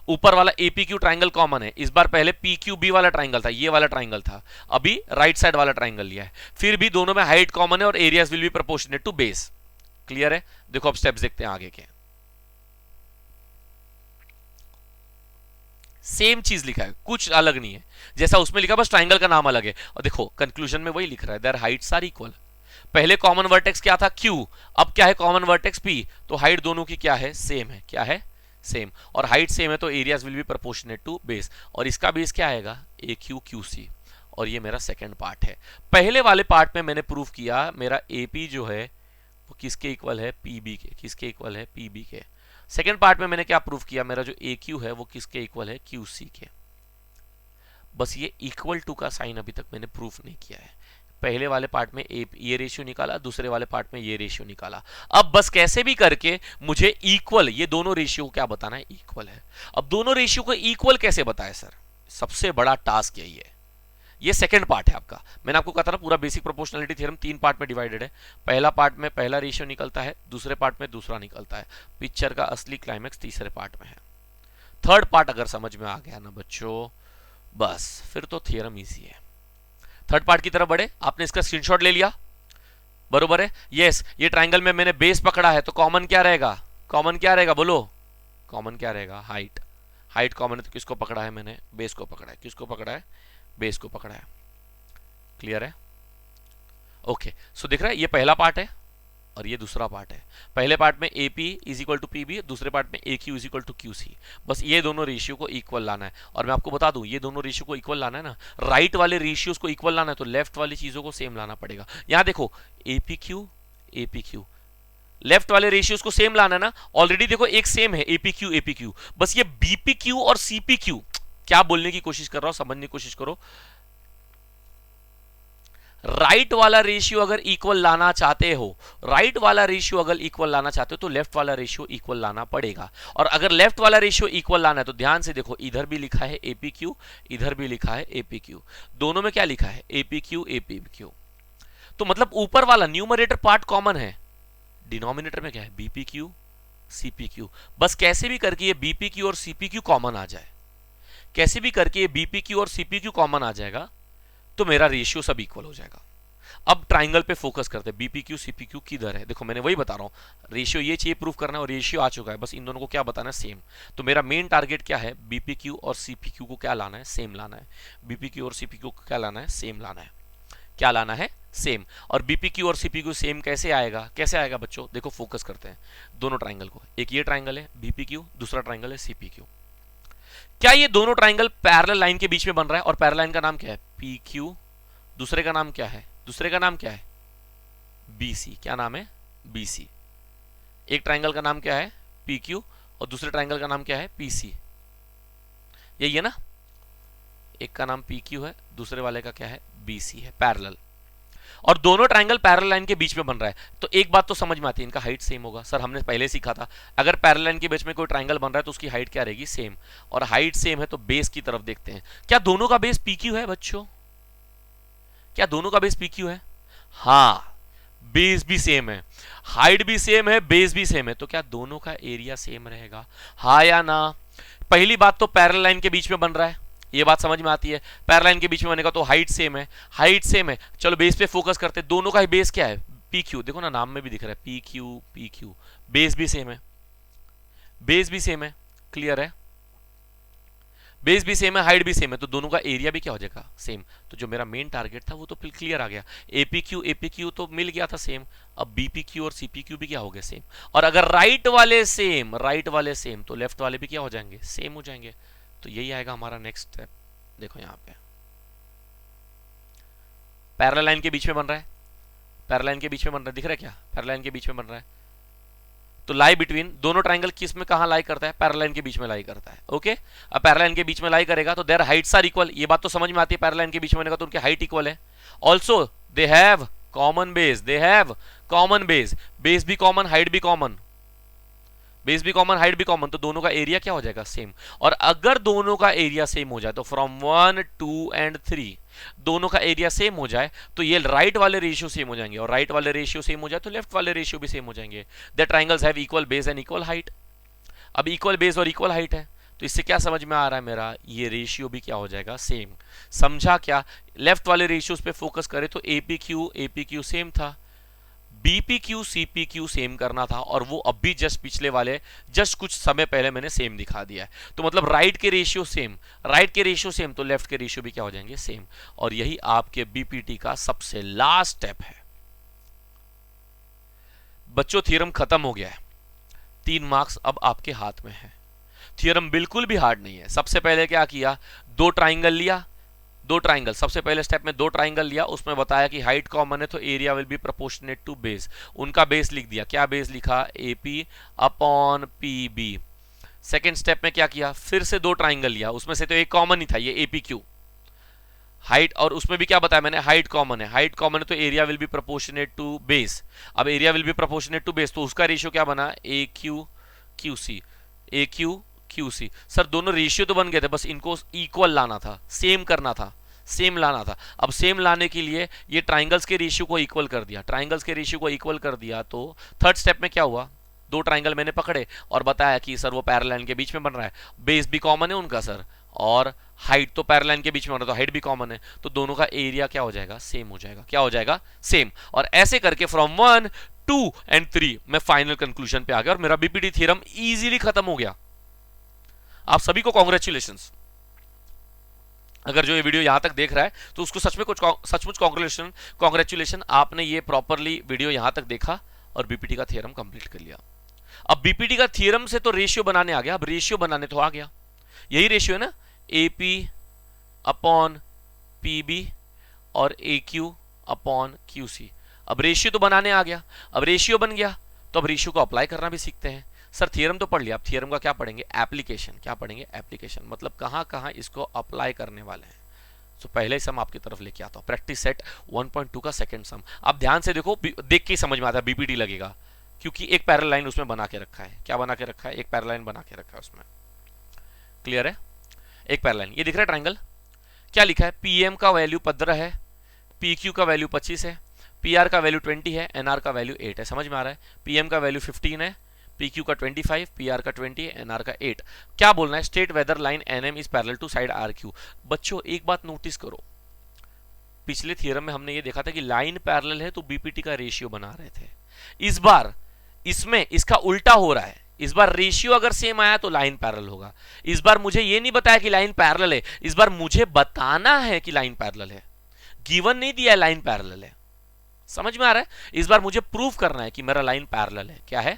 ऊपर वाला एपीक्यू ट्राइंगल कॉमन है, इस बार पहले पीक्यूबी वाला ट्राइंगल था, ये वाला ट्राइंगल था, अभी राइट साइड वाला ट्राइंगल लिया है, फिर भी दोनों में हाइट कॉमन है और areas will be proportionate to base. Clear है, देखो अब स्टेप्स देखते हैं आगे के, सेम चीज लिखा है, कुछ अलग नहीं है, जैसा उसमें लिखा, बस ट्राइंगल का नाम अलग है, और देखो कंक्लूजन में वही लिख रहा है, देयर हाइट्स आर इक्वल, पहले कॉमन वर्टेक्स क्या था, क्यू, अब क्या है कॉमन वर्टेक्स पी, तो हाइट दोनों की क्या है, सेम है, क्या है, सेम, और हाइट सेम है तो areas will be proportionate to base, और इसका बेस क्या आएगा, ए क्यू क्यू सी, और ये मेरा सेकंड पार्ट है। पहले वाले पार्ट में मैंने प्रूफ किया मेरा एपी जो है वो किसके इक्वल है, पीबी के, किसके इक्वल है, पीबी के। सेकंड पार्ट में मैंने क्या प्रूफ किया, मेरा जो ए क्यू है वो किसके इक्वल है, क्यू सी के। बस ये इक्वल टू का साइन अभी तक मैंने प्रूफ नहीं किया है, पहले वाले पार्ट में ये रेशियो निकाला, दूसरे वाले पार्ट में ये रेशियो निकाला, अब बस कैसे भी करके मुझे इक्वल, ये दोनों रेशियो क्या बताना है, इक्वल है। अब दोनों रेशियो को इक्वल कैसे बताए सर, सबसे बड़ा टास्क यही है, ये सेकंड पार्ट है आपका। मैंने आपको कहा था ना पूरा बेसिक प्रोपोर्शनलिटी थ्योरम 3 पार्ट में डिवाइडेड है, पहला पार्ट में पहला रेशियो निकलता है, दूसरे पार्ट में दूसरा निकलता है, पिक्चर का असली क्लाइमैक्स तीसरे पार्ट में है। थर्ड पार्ट अगर समझ में आ गया ना बच्चों, बस फिर तो थ्योरम इजी है। थर्ड पार्ट की तरफ बढ़े, आपने इसका स्क्रीनशॉट ले लिया, बरोबर है, यस, ये ट्राइंगल में मैंने बेस पकड़ा है तो कॉमन क्या रहेगा, कॉमन क्या रहेगा बोलो, कॉमन क्या रहेगा, हाइट, हाइट कॉमन है तो किसको पकड़ा है मैंने, बेस को पकड़ा है, किसको पकड़ा है, बेस को पकड़ा है। क्लियर है, ओके, सो दिख रहा है ये पहला पार्ट है और ये दूसरा पार्ट है, पहले पार्ट में AP is equal to PB, दूसरे पार्ट में AQ is equal to QC, बस ये दोनों रेशियो को इक्वल लाना है। और मैं आपको बता दूं ये दोनों रेशियो को इक्वल लाना है ना, राइट वाले रेशियोज को इक्वल लाना है तो लेफ्ट वाली चीजों को सेम लाना पड़ेगा। यहां देखो APQ APQ, लेफ्ट वाले रेशियोज को सेम लाना है ना, ऑलरेडी देखो एक सेम है APQ APQ, बस ये BPQ और CPQ, क्या बोलने की कोशिश कर रहा हूं समझने की कोशिश करो, राइट वाला रेशियो अगर इक्वल लाना चाहते हो, राइट वाला रेशियो अगर इक्वल लाना चाहते हो तो लेफ्ट वाला रेशियो इक्वल लाना पड़ेगा। और अगर लेफ्ट वाला रेशियो इक्वल लाना है तो ध्यान से देखो, इधर भी लिखा है APQ, इधर भी लिखा है APQ, दोनों में क्या लिखा है APQ APQ, तो मतलब ऊपर वाला न्यूमरेटर पार्ट कॉमन है, डिनोमिनेटर में क्या है BPQ CPQ। बस कैसे भी करके ये BPQ और CPQ कॉमन आ जाए, कैसे भी करके ये BPQ और CPQ कॉमन आ जाएगा तो मेरा रेशियो सब इक्वल हो जाएगा। अब ट्राइंगल पे फोकस करते हैं, बीपीक्यू सीपीक्यू किधर है, देखो मैंने वही बता रहा हूँ, रेशियो ये चाहिए प्रूफ करना है और रेशियो आ चुका है, बस इन दोनों को क्या बताना है, सेम। तो मेरा मेन टारगेट क्या है, बीपीक्यू और सीपीक्यू को क्या लाना है, सेम लाना है। बीपीक्यू और सीपीक्यू को क्या लाना है, सेम लाना है। क्या लाना है, सेम। और बीपीक्यू और सीपीक्यू सेम कैसे आएगा, कैसे आएगा बच्चों, देखो फोकस करते हैं दोनों ट्राइंगल को, एक ये ट्राइंगल है बीपीक्यू, दूसरा ट्राइंगल है सीपीक्यू। क्या ये दोनों ट्राइंगल पैरेलल लाइन के बीच में बन रहा है, और पैरेलल लाइन का नाम क्या है, पीक्यू, दूसरे का नाम क्या है, दूसरे का नाम क्या है, बीसी। क्या नाम है, बीसी। एक ट्राइंगल का नाम क्या है, पीक्यू, और दूसरे ट्राइंगल का नाम क्या है, पीसी। यही है ना, एक का नाम पीक्यू है, दूसरे वाले का क्या है, बीसी है, पैरेलल। और दोनों ट्राइंगल पैरेलल लाइन के बीच में बन रहा है, तो एक बात तो समझ में आती है, इनका हाइट सेम होगा। सर हमने पहले सीखा था, अगर पैरेलल लाइन के बीच में कोई ट्राइंगल बन रहा है तो उसकी हाइट क्या रहेगी, सेम। और हाइट सेम है तो बेस की तरफ देखते हैं, क्या दोनों का बेस पीक्यू है बच्चों, क्या दोनों का बेस पीक्यू है, हाँ बेस भी सेम है, हाइट भी सेम है, बेस भी सेम है, तो क्या दोनों का एरिया सेम रहेगा, हाँ या ना। पहली बात तो पैरेलल लाइन के बीच में बन रहा है, ये बात समझ में आती है, पैरेलल लाइन के बीच में बनेगा तो हाइट सेम है, हाइट सेम है। चलो बेस पे फोकस करते हैं, दोनों का बेस क्या है, पी क्यू, देखो ना नाम में भी दिख रहा है P Q, P Q, base भी सेम है, बेस भी सेम है, क्लियर है, बेस भी सेम है, हाइट भी सेम है, तो दोनों का एरिया भी क्या हो जाएगा, सेम। तो जो मेरा मेन टारगेट था वो तो क्लियर आ गया, एपीक्यू तो मिल गया था सेम, अब बीपीक्यू और सीपीक्यू भी क्या हो गए, सेम। और अगर राइट वाले सेम तो लेफ्ट वाले भी क्या हो जाएंगे, सेम हो जाएंगे। तो यही आएगा हमारा नेक्स्ट स्टेप। देखो यहां पे पैरेलल लाइन के बीच में बन रहा है, पैरेलल लाइन के बीच में बन रहा है, दिख रहा है क्या, पैरेलल लाइन के बीच में बन रहा है, तो लाई बिटवीन, दोनों ट्राइंगल किस में कहां लाई करता है, पैरेलल लाइन के बीच में लाई करता है, ओके। अब पैरेलल लाइन के बीच में लाई करेगा तो देयर हाइट्स आर इक्वल, ये बात तो समझ में आती है, पैरेलल लाइन के बीच में बनेगा तो उनकी हाइट इक्वल है। Also they have common base, they have common base, base भी कॉमन, हाइट भी कॉमन, बेस भी कॉमन, हाइट भी कॉमन, तो दोनों का एरिया क्या हो जाएगा, सेम। और अगर दोनों का एरिया सेम हो जाए तो फ्रॉम 1 2 एंड 3 दोनों का एरिया सेम हो जाए तो ये राइट वाले रेशियो सेम हो जाएंगे, और राइट वाले रेशियो सेम हो जाए तो लेफ्ट वाले रेशियो भी सेम हो जाएंगे। The triangles have equal base and equal height. अब इक्वल बेस और इक्वल हाइट है तो इससे क्या समझ में आ रहा है मेरा, ये रेशियो भी क्या हो जाएगा, सेम। समझा क्या, लेफ्ट वाले रेशियोज पे फोकस करें तो एपीक्यू सेम था, बीपीक्यू सीपीक्यू सेम करना था, और वो अब भी जस्ट पिछले वाले जस्ट कुछ समय पहले मैंने सेम दिखा दिया है। तो मतलब राइट के रेशियो सेम, राइट के रेशियो सेम तो लेफ्ट के रेशियो भी क्या हो जाएंगे, सेम। और यही आपके बीपीटी का सबसे लास्ट स्टेप है बच्चों। थ्योरम खत्म हो गया है, 3 मार्क्स अब आपके हाथ में है। थ्योरम बिल्कुल भी हार्ड नहीं है। सबसे पहले क्या किया, दो ट्राइंगल लिया, दो ट्राइंगल, सबसे पहले स्टेप में दो ट्राइंगल लिया, उसमें बताया कि हाइट कॉमन है तो area will be proportionate to base, उनका बेस लिख दिया, क्या बेस लिखा, AP upon PB. Second step में क्या किया, फिर से दो ट्राइंगल लिया, उसमें से तो एक कॉमन ही था, ये एपीक्यू, हाइट, और उसमें भी क्या बताया मैंने, हाइट कॉमन है, हाइट कॉमन है तो area will be proportionate to base. अब area will be proportionate to base तो उसका रेशियो क्या बना, A Q Q C, A Q Q C. Sir दोनों रेशियो तो बन गए थे, बस इनको इक्वल लाना था, सेम करना था, सेम लाना था। अब सेम लाने के लिए ये ट्राइंगल्स के रेशियो को इक्वल कर दिया, ट्राइंगल्स के रेशियो को इक्वल कर दिया तो थर्ड स्टेप में क्या हुआ, दो ट्राइंगल मैंने पकड़े और बताया कि सर वो पैरेलल लाइन के बीच में बन रहा है, बेस भी कॉमन है उनका सर, और हाइट तो पैरेलल लाइन के बीच में बन रहा है तो हाइट भी कॉमन है, तो दोनों का एरिया क्या हो जाएगा, सेम हो जाएगा। क्या हो जाएगा, सेम। और ऐसे करके फ्रॉम 1 2 एंड 3 मैं फाइनल कंक्लूजन पे आ गया और मेरा बीपीटी थ्योरम इजीली खत्म हो गया। आप सभी को कॉन्ग्रेचुलेशंस। अगर जो ये वीडियो यहां तक देख रहा है तो उसको सचमुच कॉन्ग्रेचुलेशन, आपने ये प्रॉपरली वीडियो यहां तक देखा और बीपीटी का थ्योरम कंप्लीट कर लिया। अब बीपीटी का थ्योरम से तो रेशियो बनाने आ गया, अब रेशियो बनाने तो आ गया, यही रेशियो है ना, एपी अपॉन पीबी और ए क्यू अपॉन क्यूसी। अब रेशियो तो बनाने आ गया, अब रेशियो बन गया तो अब रेशियो को अप्लाई करना भी सीखते हैं। सर थ्योरम तो पढ़ लिया, अब थ्योरम का क्या पढ़ेंगे, एप्लीकेशन। क्या पढ़ेंगे, एप्लीकेशन, मतलब कहां कहां इसको अप्लाई करने वाले हैं। तो पहले सम आपकी तरफ लेके आता हूं, प्रैक्टिस सेट 1.2 का सेकंड सम। आप ध्यान से देखो, देख के समझ में आता है, बीपीटी लगेगा क्योंकि एक पैरेलल लाइन उसमें बना के रखा है। क्या बना के रखा है, एक पैरेलल लाइन बना के रखा है उसमें, क्लियर है, एक पैरेलल लाइन। ये दिख रहा है ट्राइंगल, क्या लिखा है, पीएम का वैल्यू 15 है, पीक्यू का वैल्यू 25 है, पीआर का वैल्यू 20 है, एनआर का वैल्यू 8 है। समझ में आ रहा है, पीएम का वैल्यू 15 है, पीक्यू का 25, पीआर का 20, एनआर का 8। क्या बोलना है, state whether line NM is parallel to side RQ. बच्चों एक बात नोटिस करो, पिछले थियरम में हमने ये देखा था कि लाइन पैरेलल है तो बीपीटी का रेशियो बना रहे थे। इस बार इसमें इसका उल्टा हो रहा है, इस बार रेशियो अगर सेम आया तो लाइन पैरेलल होगा। इस बार मुझे ये नहीं बताया कि लाइन पैरेलल है, इस बार मुझे बताना है कि लाइन पैरेलल है, गिवन नहीं दिया है लाइन पैरेलल है। समझ में आ रहा है? इस बार मुझे प्रूफ करना है कि मेरा लाइन पैरेलल है। क्या है?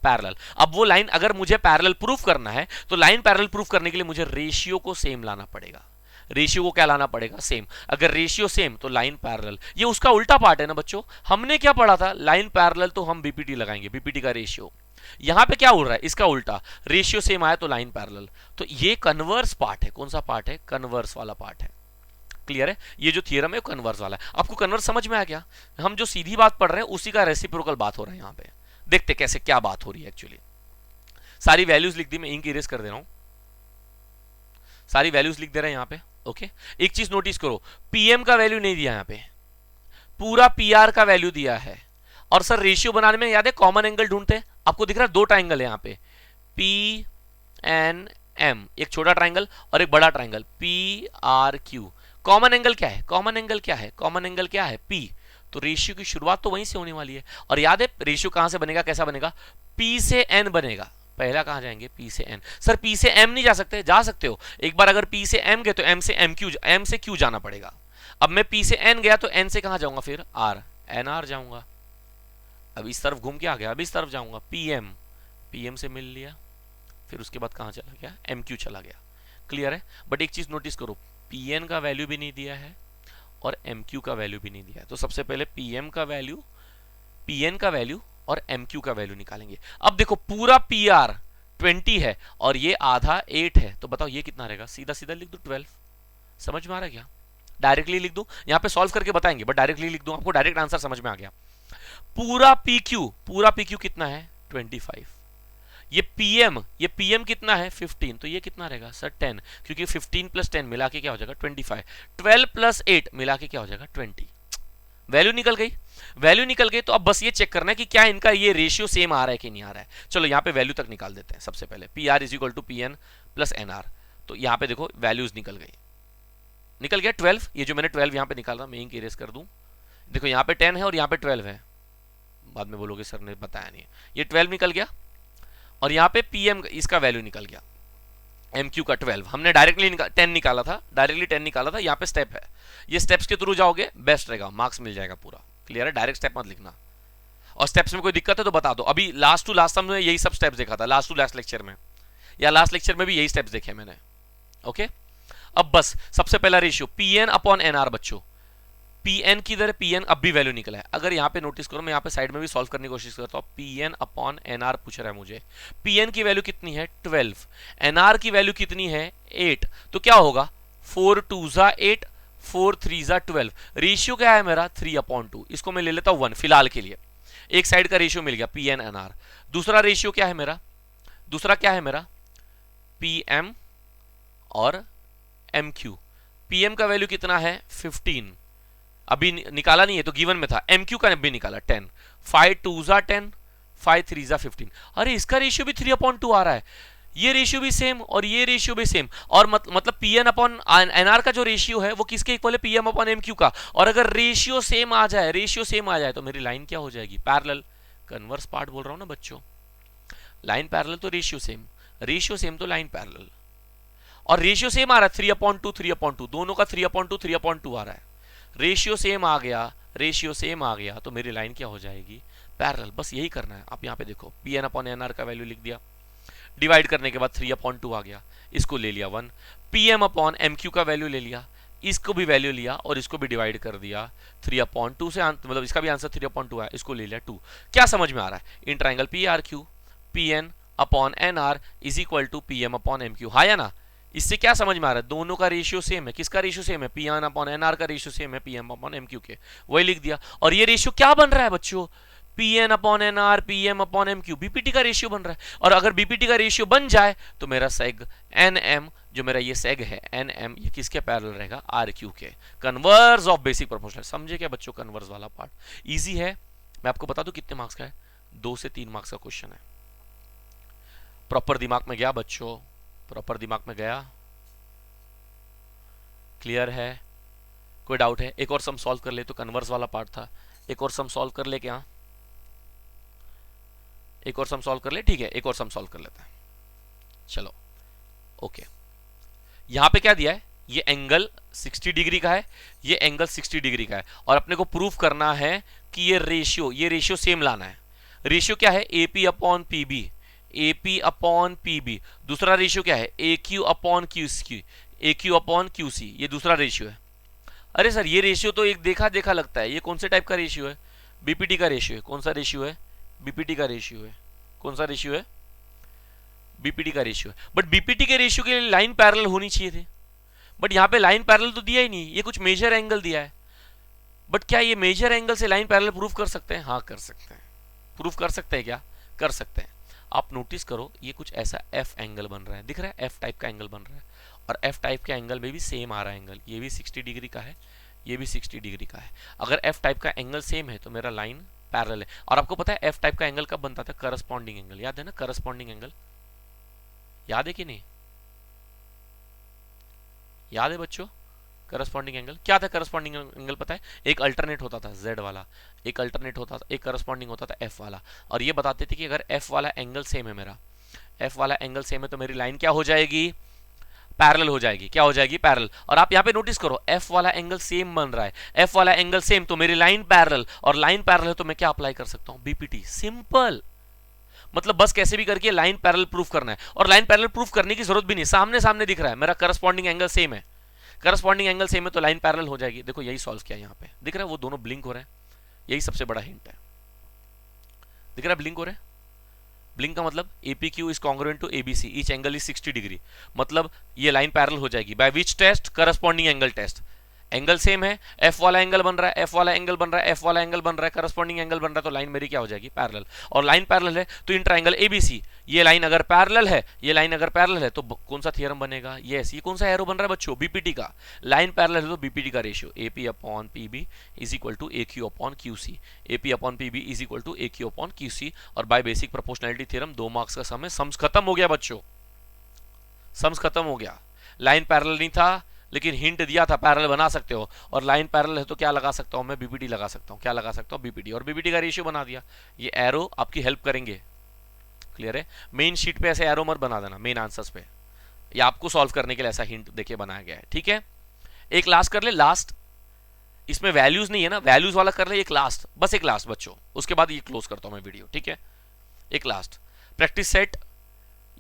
पैरेलल। अब वो लाइन अगर मुझे पैरेलल प्रूफ करना है तो लाइन पैरेलल प्रूफ करने के लिए मुझे रेशियो को सेम लाना पड़ेगा। रेशियो को क्या लाना पड़ेगा? सेम। अगर रेशियो सेम तो लाइन पैरेलल। ये उसका उल्टा पार्ट है ना बच्चों। हमने क्या पढ़ा था? लाइन पैरेलल तो हम बीपीटी लगाएंगे, बीपीटी का रेशियो। यहां पे क्या हो रहा है? इसका उल्टा, रेशियो सेम आया तो लाइन पैरेलल। तो ये कन्वर्स पार्ट है। कौन सा पार्ट है? कन्वर्स वाला पार्ट है। क्लियर है? ये जो थियरम है वो कन्वर्स वाला है। आपको कन्वर्स समझ में आ गया? हम जो सीधी बात पढ़ रहे हैं उसी का रेसिप्रोकल बात हो रहा है यहां पे। देखते कैसे क्या बात हो रही है एक्चुअली। सारी वैल्यूज लिख दी, मैं इंक इरेज कर दे रहा हूं। सारी वैल्यूज लिख दे रहे हैं यहां पे। ओके, एक चीज नोटिस करो, पीएम का वैल्यू नहीं दिया यहां पे, पूरा पीआर का वैल्यू दिया है। और सर रेशियो बनाने में याद है कॉमन एंगल ढूंढते हैं। आपको दिख रहा है दो ट्राइंगल है यहां पे, पी एन एम, एक छोटा ट्राइंगल और एक बड़ा triangle P R Q. Common angle क्या है? कॉमन एंगल क्या है? कॉमन एंगल क्या है? पी। तो रेशियो की शुरुआत तो वहीं से होने वाली है। और याद है रेशियो कहां से बनेगा, कैसा बनेगा? पी से एन बनेगा। पहला कहां जाएंगे? पी से एन। सर पी से एम नहीं जा सकते? जा सकते हो। एक बार अगर पी से एम गए तो एम से एम क्यू, एम से क्यू जाना पड़ेगा। अब मैं पी से एन गया तो एन से कहां जाऊंगा? फिर आर, एन आर जाऊंगा। अब इस तरफ घूम के आ गया, अब इस तरफ जाऊंगा, पीएम, पीएम से मिल लिया। फिर उसके बाद कहां चला गया? एम क्यू चला गया। क्लियर है? बट एक चीज नोटिस करो, पीएन का वैल्यू भी नहीं दिया है और एम क्यू का वैल्यू भी नहीं दिया है। तो सबसे पहले पीएम का वैल्यू, पीएन का वैल्यू और एमक्यू का वैल्यू निकालेंगे। अब देखो पूरा पीआर 20 है और ये आधा 8 है, तो बताओ ये कितना रहेगा? सीधा सीधा लिख दो 12। समझ में आ रहा है क्या? डायरेक्टली लिख दूं, यहां पे सॉल्व करके बताएंगे बट डायरेक्टली लिख दूं, आपको डायरेक्ट आंसर समझ में आ गया। पूरा पीक्यू कितना है? 25। ये पीएम कितना है? 15। तो ये कितना रहेगा सर? 10, क्योंकि 15 प्लस 10 मिला के क्या हो जाएगा? 25। 12 प्लस 8 मिला के क्या हो जाएगा? 20। वैल्यू निकल गई। वैल्यू निकल गई तो अब बस ये चेक करना है कि क्या इनका ये रेशियो सेम आ रहा है कि नहीं आ रहा है। चलो यहाँ पे वैल्यू तक निकाल देते हैं। सबसे पहले P R is equal to P N plus N R. तो यहाँ पे देखो वैल्यूज निकल गई, निकल गया 12। ये जो मैंने 12 यहाँ पे निकाला, मैं इंक इरेज कर दूं। देखो यहाँ पे 10 है और यहाँ पे 12 है। बाद में बोलोगे सर ने बताया नहीं है। ये 12 निकल गया और यहाँ पे पीएम इसका वैल्यू निकल गया, एमक्यू का 12। हमने डायरेक्टली 10 निकाला था, डायरेक्टली 10 निकाला था। यहाँ पे स्टेप है, ये स्टेप्स के थ्रू जाओगे बेस्ट रहेगा, मार्क्स मिल जाएगा पूरा। क्लियर है? डायरेक्ट स्टेप मत लिखना, और स्टेप्स में कोई दिक्कत है तो बता दो। अभी लास्ट टू लास्ट हमने यही सब स्टेप्स देखा था, लास्ट टू लास्ट लेक्चर में, या लास्ट लेक्चर में भी यही स्टेप्स देखे मैंने। ओके, अब बस सबसे पहला रेशियो पीएन अपॉन एनआर। बच्चों पीएन की दर, पीएन अब भी वैल्यू निकला है। अगर यहाँ पे नोटिस करो, मैं यहाँ पे साइड में भी सॉल्व करने की कोशिश करता हूँ। पीएन अपॉन एनआर पूछ रहा है मुझे। पीएन की वैल्यू कितनी है? 12। एनआर की वैल्यू कितनी है? 8। तो क्या होगा? 4 2 जा 8, 4 3 जा 12। रेशियो क्या है मेरा? 3/2। इसको मैं ले लेता हूँ 1 फिलहाल के लिए। एक साइड का रेशियो मिल गया पीएन एनआर। दूसरा रेशियो क्या है मेरा? दूसरा क्या है मेरा? पीएम और एमक्यू। पीएम का वैल्यू कितना है? 15। अभी निकाला नहीं है तो गिवन में था। एमक्यू का भी निकाला 10। 5 2 जा 10, 5 3 जा 15। अरे इसका रेशियो भी 3/2 आ रहा है, ये रेशियो भी सेम और ये रेशियो भी सेम। और मतलब पीएन अपॉन एनआर का जो रेशियो है वो किसके इक्वल है? पीएम अपॉन एमक्यू का। और अगर रेशियो सेम आ जाए, रेशियो सेम आ जाए तो मेरी लाइन क्या हो जाएगी? पैरेलल। कन्वर्स पार्ट बोल रहा हूं ना बच्चों, लाइन पैरेलल तो रेशियो सेम, रेशियो सेम तो लाइन पैरेलल। और रेशियो सेम आ रहा है 3/2, 3/2, दोनों का 3/2, 3/2 आ रहा है। रेशियो सेम आ गया, रेशियो सेम आ गया तो मेरी लाइन क्या हो जाएगी? पैरेलल। बस यही करना है। आप यहाँ पे देखो पीएन अपॉन एनआर का वैल्यू लिख दिया, डिवाइड करने के बाद 3/2 आ गया, इसको ले लिया 1। पीएम अपॉन एमक्यू का वैल्यू ले लिया, इसको भी वैल्यू लिया और इसको भी डिवाइड कर दिया 3/2 से, मतलब इसका भी आंसर 3/2 है, इसको ले लिया 2। क्या समझ में आ रहा है? In triangle P R Q PN upon NR is equal to PM upon MQ. हाँ या ना? इससे क्या समझ में आ रहा है? दोनों का रेशियो सेम है। किसका रेशियो सेम है? पीएन अपॉन एनआर का रेशियो सेम है पीएम अपॉन एमक्यू के, वही लिख दिया। और ये रेशियो क्या बन रहा है बच्चों? PN upon NR, PM upon MQ, BPT का रेशियो बन रहा है। और अगर बीपीटी का रेशियो बन जाए तो मेरा सेग एनएम, जो मेरा ये सेग है एनएम, ये किसके पैरेलल रहेगा? आरक्यू के। Converse of basic proportional. समझे क्या बच्चों? कन्वर्स वाला पार्ट इजी है। मैं आपको बता दूं कितने मार्क्स का है, 2 से 3 मार्क्स का क्वेश्चन है। प्रॉपर दिमाग में गया बच्चों? प्रॉपर दिमाग में गया? क्लियर है? कोई डाउट है? एक और सम सॉल्व कर ले, तो कन्वर्स वाला पार्ट था, एक और सम सॉल्व कर ले क्या? एक और सम सॉल्व कर ले, ठीक है, एक और सम सॉल्व कर लेते हैं। चलो ओके, यहां पे क्या दिया है, ये एंगल 60 डिग्री का है, ये एंगल 60 डिग्री का है, और अपने को प्रूफ करना है कि ये रेशियो सेम लाना है। रेशियो क्या है? AP upon PB, AP upon PB. दूसरा रेशियो क्या है? A Q upon Q C, A Q upon Q C, ये दूसरा रेशियो है। अरे सर ये रेशियो तो एक देखा देखा लगता है, ये कौन से टाइप का रेशियो है? बीपीटी का रेशियो है। कौन सा रेशियो है? बीपीटी का रेशियो है। कौन सा रेशियो है? बीपीटी का रेशियो है। बट बीपीटी के रेशियो के लिए लाइन पैरेलल होनी चाहिए थी, बट यहाँ पे लाइन पैरेलल तो दिया ही नहीं, ये कुछ मेजर एंगल दिया है। बट क्या ये मेजर एंगल से लाइन पैरेलल प्रूफ कर सकते हैं? हाँ कर सकते हैं। प्रूफ कर सकते हैं क्या? कर सकते हैं। आप नोटिस करो, ये कुछ ऐसा एफ एंगल बन रहा है, दिख रहा है? एफ टाइप का एंगल बन रहा है, और एफ टाइप के एंगल में भी सेम आ रहा है एंगल, ये भी 60 डिग्री का है, ये भी 60 डिग्री का है। अगर एफ टाइप का एंगल सेम है तो मेरा लाइन पैरेलल है। और आपको पता है एफ टाइप का एंगल कब बनता था? करस्पॉन्डिंग एंगल, याद है ना? करस्पॉन्डिंग एंगल याद है कि नहीं? याद है बच्चों? करस्पॉन्डिंग एंगल क्या था? करस्पॉन्डिंग एंगल पता है? एक अल्टरनेट होता था Z वाला, एक अल्टरनेट होता था, एक करस्पॉन्डिंग होता था F वाला, और ये बताते थे कि अगर F वाला एंगल सेम है, मेरा F वाला एंगल सेम है, तो मेरी लाइन क्या हो जाएगी? पैरेलल हो जाएगी। क्या हो जाएगी? पैरेलल। और आप यहाँ पे नोटिस करो, F वाला एंगल सेम बन रहा है, F वाला एंगल सेम, तो मेरी लाइन पैरेलल, और लाइन पैरेलल है तो मैं क्या अप्लाई कर सकता हूँ? बीपीटी। सिंपल, मतलब बस कैसे भी करके लाइन पैरेलल प्रूफ करना है, और लाइन पैरेलल प्रूफ करने की जरूरत भी नहीं, सामने सामने दिख रहा है, मेरा करस्पॉन्डिंग एंगल सेम है, करस्पॉन्डिंग एंगल सेम है तो लाइन पैरेलल हो जाएगी। देखो यही सॉल्व किया, यहाँ पे दिख रहा है वो दोनों ब्लिंक हो रहे हैं, यही सबसे बड़ा हिंट है। दिख रहा है ब्लिंक हो रहे हैं? ब्लिंक का मतलब APQ is congruent to ABC, each angle is 60 degree, मतलब ये लाइन पैरेलल हो जाएगी। By which test? Corresponding angle test. Angle same है, F वाला एंगल बन रहा है, F वाला एंगल बन रहा है, F वाला एंगल बन रहा है, करस्पॉन्डिंग एंगल बन रहा है, तो लाइन मेरी क्या हो जाएगी? पैरेलल। और लाइन पैरेलल है तो इन ट्रायंगल ABC, ये लाइन अगर पैरेलल है, ये लाइन अगर पैरेलल है तो कौन सा थ्योरम बनेगा? यस, ये कौन सा एरो बन रहा है बच्चों? बीपीटी का। लाइन पैरेलल है तो बीपीटी का ratio AP upon PB is equal to AQ upon QC, AP upon PB is equal to AQ upon QC। और by basic proportionality theorem 2 marks का सम है। सम्स खत्म हो गया बच्चों, सम्स खत्म हो गया। लाइन पैरेलल नहीं था, लेकिन हिंट दिया था पैरेलल बना सकते हो, और लाइन पैरेलल है तो क्या लगा सकता हूं मैं? बीपीटी लगा सकता हूं। क्या लगा सकता हूं? बीपीटी, और बीपीटी का रेशियो बना दिया। ये एरो आपकी हेल्प करेंगे, क्लियर है? मेन शीट पे ऐसे एरो मत बना देना मेन आंसर्स पे, ये आपको सॉल्व करने के लिए ऐसा हिंट देके बनाया गया है, ठीक है? एक लास्ट कर ले, लास्ट, इसमें वैल्यूज नहीं है ना, वैल्यूज वाला कर ले एक लास्ट, बस एक लास्ट बच्चों, उसके बाद ये क्लोज करता हूं मैं वीडियो, ठीक है? एक लास्ट प्रैक्टिस सेट,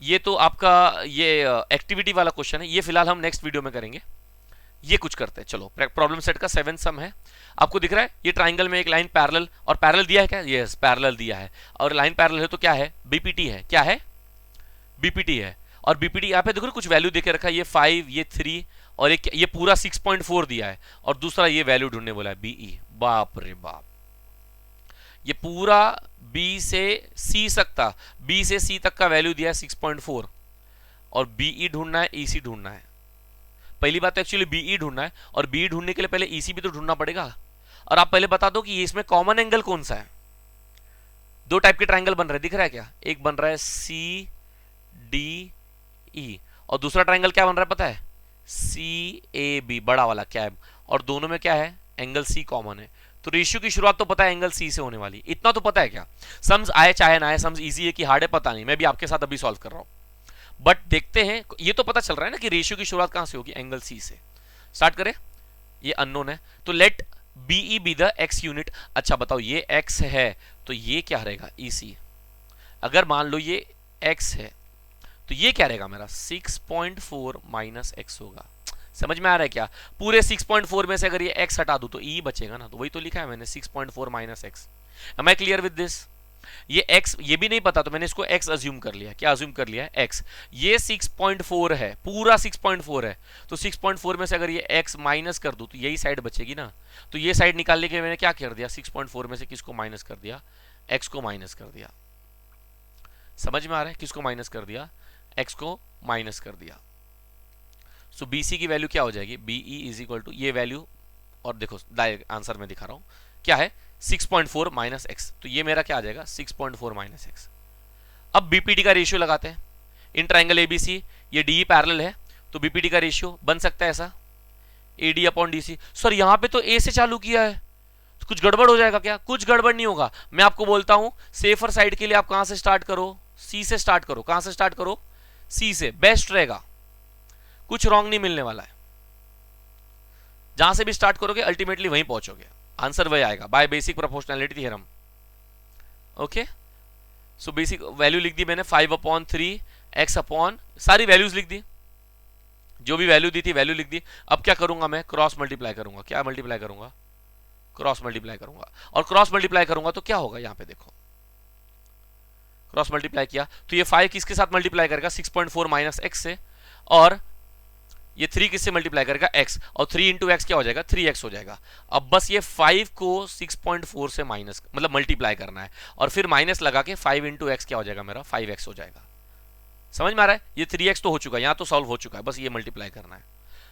ये तो आपका ये एक्टिविटी वाला क्वेश्चन है, ये फिलहाल हम नेक्स्ट वीडियो में करेंगे। ये कुछ करते हैं, चलो प्रॉब्लम सेट का 7 सम है। आपको दिख रहा है ये ट्राइंगल में एक लाइन पैरेलल, और पैरेलल दिया है क्या? यस पैरेलल दिया है, और लाइन पैरेलल है तो क्या है? बीपीटी है। क्या है? बीपीटी है। और बीपीटी यहाँ पे देखो कुछ वैल्यू देके रखा है, ये 5, ये 3, और एक ये पूरा 6.4 दिया है, और दूसरा ये वैल्यू ढूंढने बोला है बीई। बाप रे बाप, ये पूरा बी से सी सकता, बी से सी तक का वैल्यू दिया है 6.4, और बीई ढूंढना है, ईसी ढूंढना है। पहली बात तो एक्चुअली बीई ढूंढना है, और बीई ढूंढने के लिए पहले ईसी भी तो ढूंढना पड़ेगा। और आप पहले बता दो कि इसमें कॉमन एंगल कौन सा है? दो टाइप के ट्रायंगल बन रहे हैं, दिख रहा है क्या? एक बन रहा है CDE, और दूसरा ट्रायंगल क्या बन रहा है पता है? CAB, बड़ा वाला कैब, और दोनों में क्या है? एंगल C कॉमन है। तो रेशियो की शुरुआत तो पता है एंगल C से होने वाली, इतना तो पता है क्या? सम्स आए चाहे ना आए, सम्स इजी है कि हार्ड है पता नहीं, मैं भी आपके साथ अभी सॉल्व कर रहा हूं, बट देखते हैं। ये तो पता चल रहा है ना कि रेशियो की शुरुआत कहां से होगी? एंगल C से। स्टार्ट करें, ये अननोन है, तो let BE be the x unit. अच्छा बताओ, ये x है तो ये क्या रहेगा? EC। अगर मान लो ये x है तो ये क्या रहेगा मेरा? 6.4 माइनस x होगा। समझ में आ रहा है क्या? पूरे 6.4 में से अगर ये x हटा दूं तो E बचेगा ना, तो वही तो लिखा है मैंने 6.4 minus x। Am I clear with this? ये x ये भी नहीं पता तो मैंने इसको x अज्यूम कर लिया। क्या अज्यूम कर लिया है? x। ये 6.4 है, पूरा 6.4 है, तो 6.4 में से अगर ये x माइनस कर दूं तो यही साइड बचेगी ना। तो ये साइड निकालने के लिए मैंने क्या कर दिया? 6.4 में से किसको माइनस कर दिया? x को माइनस कर दिया। समझ में आ रहा है? किसको माइनस कर दिया? x को माइनस कर दिया। सो BC की वैल्यू क्या हो जाएगी? BE इज इक्वल टू ये वैल्यू, और देखो डायरेक्ट आंसर में दिखा रहा हूं क्या है? 6.4 माइनस एक्स, तो ये मेरा क्या आ जाएगा? 6.4 माइनस एक्स। अब बीपीटी का रेशियो लगाते हैं, इन ट्राइंगल ABC ये DE पैरेलल है, तो बीपीटी का रेशियो बन सकता है ऐसा, AD अपॉन DC। सर यहाँ पे तो A से चालू किया है, तो कुछ गड़बड़ हो जाएगा क्या? कुछ गड़बड़ नहीं होगा। मैं आपको बोलता हूं सेफर साइड के लिए आप कहां से स्टार्ट करो? C से स्टार्ट करो। कहां से स्टार्ट करो? C से, बेस्ट रहेगा, कुछ रॉन्ग नहीं मिलने वाला है। जहां से भी स्टार्ट करोगे अल्टीमेटली वहीं पहुंचोगे, आंसर वही आएगा by basic proportionality theorem. Okay, so basic value लिख दी मैंने 5/3 x अपॉन, सारी वैल्यूज लिख दी, जो भी वैल्यू दी थी वैल्यू लिख दी। अब क्या करूंगा मैं? क्रॉस मल्टीप्लाई करूंगा। क्या मल्टीप्लाई करूंगा? क्रॉस मल्टीप्लाई करूंगा। और क्रॉस मल्टीप्लाई करूंगा तो क्या होगा? यहां पे देखो, क्रॉस मल्टीप्लाई किया तो ये 5 किसके साथ मल्टीप्लाई करेगा? 6.4 माइनस एक्स से, और ये 3 किससे मल्टीप्लाई करेगा? x, और 3 इंटू एक्स क्या हो जाएगा? 3x हो जाएगा। अब बस ये 5 को 6.4 से माइनस मतलब मल्टीप्लाई करना है, और फिर माइनस लगा के 5 इंटू एक्स क्या हो जाएगा मेरा? 5x हो जाएगा। समझ में आ रहा है? ये 3x तो हो चुका है, यहां तो सॉल्व हो चुका है, बस ये मल्टीप्लाई करना है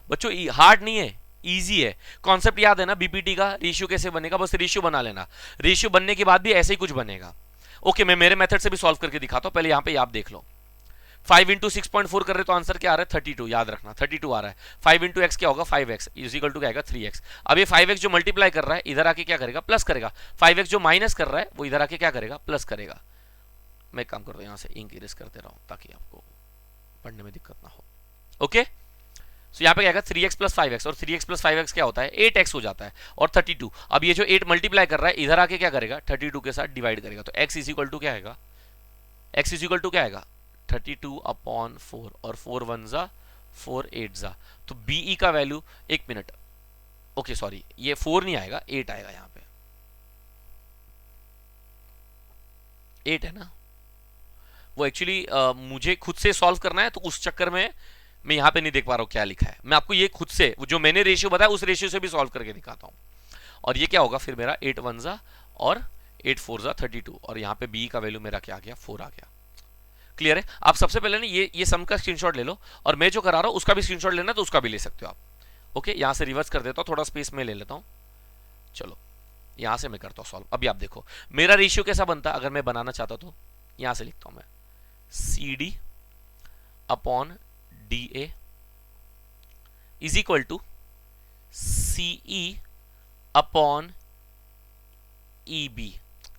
बच्चों। हार्ड नहीं है, इजी है। कॉन्सेप्ट याद है ना बीपीटी का? रेशियो कैसे बनेगा, बस रेशियो बना लेना। रेशियो बनने के बाद भी ऐसे ही कुछ बनेगा। ओके, मैं मेरे मेथड से भी सॉल्व करके दिखाता हूं, पहले यहां पे आप देख लो। 5 इंटू 6.4 कर रहे तो आंसर क्या आ रहा है? 32, याद रखना 32 आ रहा है। 5 इंटू एक्स क्या होगा? 5x इज इक्वल टू क्या आएगा? 3x। अब ये 5x जो मल्टीप्लाई कर रहा है इधर आके क्या करेगा? प्लस करेगा। 5x जो माइनस कर रहा है वो इधर आके क्या करेगा? प्लस करेगा। मैं एक काम करता हूं, यहां से इंक इरेज करते रहा हूं ताकि आपको पढ़ने में दिक्कत ना हो। ओके, सो यहाँ पे क्या आएगा? 3x प्लस 5x, और 3x प्लस 5x क्या होता है? 8x हो जाता है, और 32। अब ये जो 8 मल्टीप्लाई कर रहा है इधर आके क्या करेगा? 32 के साथ डिवाइड करेगा, तो x इज इक्वल टू क्या आएगा? x इज इक्वल टू क्या आएगा? 32 अपॉन 4, और 4 1 जा 4 8 जा, तो BE का वैल्यू, एक मिनट, ओके सॉरी, ये 4 नहीं आएगा, 8 आएगा। यहाँ पे 8 है ना, वो एक्चुअली मुझे खुद से सॉल्व करना है, तो उस चक्कर में मैं यहाँ पे नहीं देख पा रहा हूँ क्या लिखा है। मैं आपको ये खुद से जो मैंने रेशियो बताया उस रेशियो से भी सॉल्व करके दिखाता हूँ। और ये क्या होगा फिर मेरा? 8 1 जा और 8 4 जा 32, और यहाँ पे BE का वैल्यू मेरा क्या आ गया? 4 आ गया। क्लियर है? आप सबसे पहले ना ये सम का स्क्रीनशॉट ले लो, और मैं जो करा रहा हूं उसका भी स्क्रीनशॉट लेना तो उसका भी ले सकते हो आप। ओके, यहां से रिवर्स कर देता हूं, थोड़ा स्पेस में ले लेता हूं। चलो यहां से मैं करता हूं सॉल्व। अभी आप देखो मेरा रेशियो कैसा बनता अगर मैं बनाना चाहता तो। यहां से लिखता हूं मैं CD upon DA is equal to CE upon EB।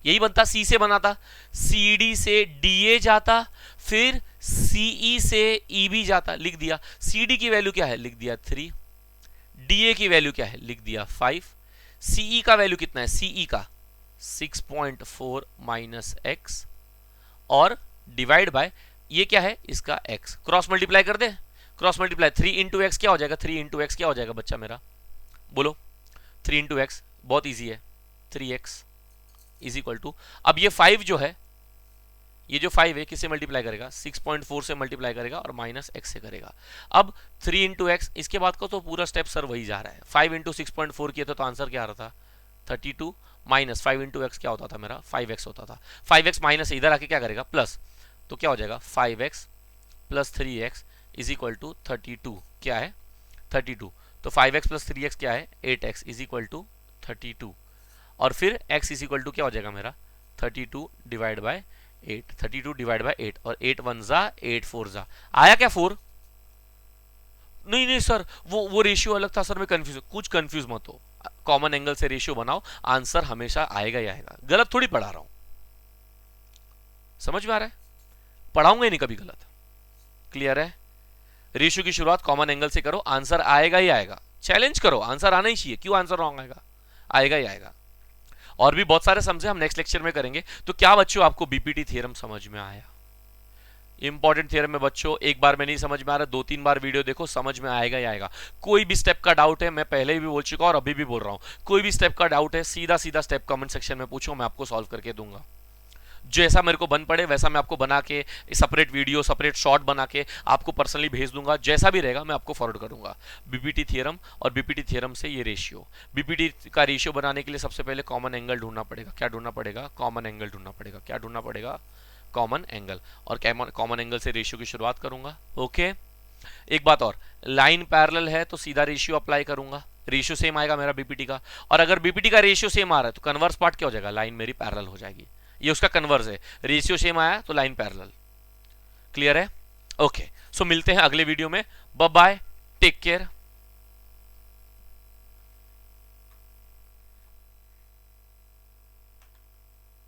यही बनता, C से बनाता, CD से DA जाता, फिर CE से EB जाता। लिख दिया। CD की वैल्यू क्या है? लिख दिया 3। DA की वैल्यू क्या है? लिख दिया 5। CE का वैल्यू कितना है? CE का 6.4 माइनस x, और डिवाइड बाय ये क्या है? इसका x। क्रॉस मल्टीप्लाई कर दे, क्रॉस मल्टीप्लाई 3 इंटू एक्स क्या हो जाएगा? 3 इंटू एक्स क्या हो जाएगा बच्चा मेरा? बोलो। 3 इंटू एक्स बहुत ईजी है, 3x इज इक्वल टू, अब ये 5 जो है, ये जो 5 है किससे मल्टीप्लाई करेगा? 6.4 से मल्टीप्लाई करेगा और माइनस x से करेगा। अब 3 इंटू एक्स, इसके बाद का तो पूरा स्टेप सर वही जा रहा है। 5 इंटू 6.4 किया तो आंसर क्या आ रहा था? 32, माइनस 5 इंटू एक्स क्या होता था मेरा? 5x होता था। 5x माइनस इधर आके क्या करेगा? प्लस, तो क्या हो जाएगा? 5x plus 3x is equal to 32। क्या है? 32। तो 5x प्लस 3x क्या है? 8x इज इक्वल टू 32, और फिर x इज इक्वल टू क्या हो जाएगा मेरा? 32 डिवाइड बाय 8, 32 डिवाइड बाय 8, और 8 1 जा 8 4 जा, आया क्या? 4? नहीं नहीं सर, वो रेशियो अलग था सर, मैं कंफ्यूज। कुछ कंफ्यूज मत हो, कॉमन एंगल से रेशियो बनाओ, आंसर हमेशा आएगा ही आएगा। गलत थोड़ी पढ़ा रहा हूं, समझ में आ रहा है? पढ़ाऊंगा ही नहीं कभी गलत। क्लियर है? रेशियो की शुरुआत कॉमन एंगल से करो, आंसर आएगा ही आएगा। चैलेंज करो, आंसर आना ही चाहिए। क्यों आंसर रॉन्ग आएगा? आएगा ही आएगा। और भी बहुत सारे समझे हम नेक्स्ट लेक्चर में करेंगे। तो क्या बच्चों आपको बीपीटी थ्योरम समझ में आया? इंपॉर्टेंट थ्योरम में बच्चों एक बार में नहीं समझ में आ रहा, 2-3 बार वीडियो देखो, समझ में आएगा ही आएगा। कोई भी स्टेप का डाउट है, मैं पहले भी बोल चुका और अभी भी बोल रहा हूं, कोई भी स्टेप का डाउट है सीधा सीधा स्टेप कमेंट सेक्शन में पूछो, मैं आपको सॉल्व करके दूंगा। जैसा मेरे को बन पड़े वैसा मैं आपको बना के सेपरेट वीडियो सेपरेट शॉर्ट बना के आपको पर्सनली भेज दूंगा। जैसा भी रहेगा मैं आपको फॉरवर्ड करूंगा। बीपीटी थ्योरम और बीपीटी थ्योरम से ये रेशियो, बीपीटी का रेशियो बनाने के लिए सबसे पहले कॉमन एंगल ढूंढना पड़ेगा। क्या ढूंढना पड़ेगा? कॉमन एंगल ढूंढना पड़ेगा। क्या ढूंढना पड़ेगा? Common angle. और कॉमन एंगल से रेशियो की शुरुआत करूंगा। ओके, एक बात और, लाइन पैरेलल है तो सीधा रेशियो अप्लाई करूंगा, रेशियो सेम आएगा मेरा बीपीटी का। और अगर बीपीटी का रेशियो सेम आ रहा है तो कन्वर्स पार्ट क्या हो जाएगा? लाइन मेरी पैरेलल हो जाएगी। ये उसका कन्वर्स है, रेशियो सेम आया तो लाइन पैरेलल। क्लियर है? ओके, सो मिलते हैं अगले वीडियो में। Bye bye, take care.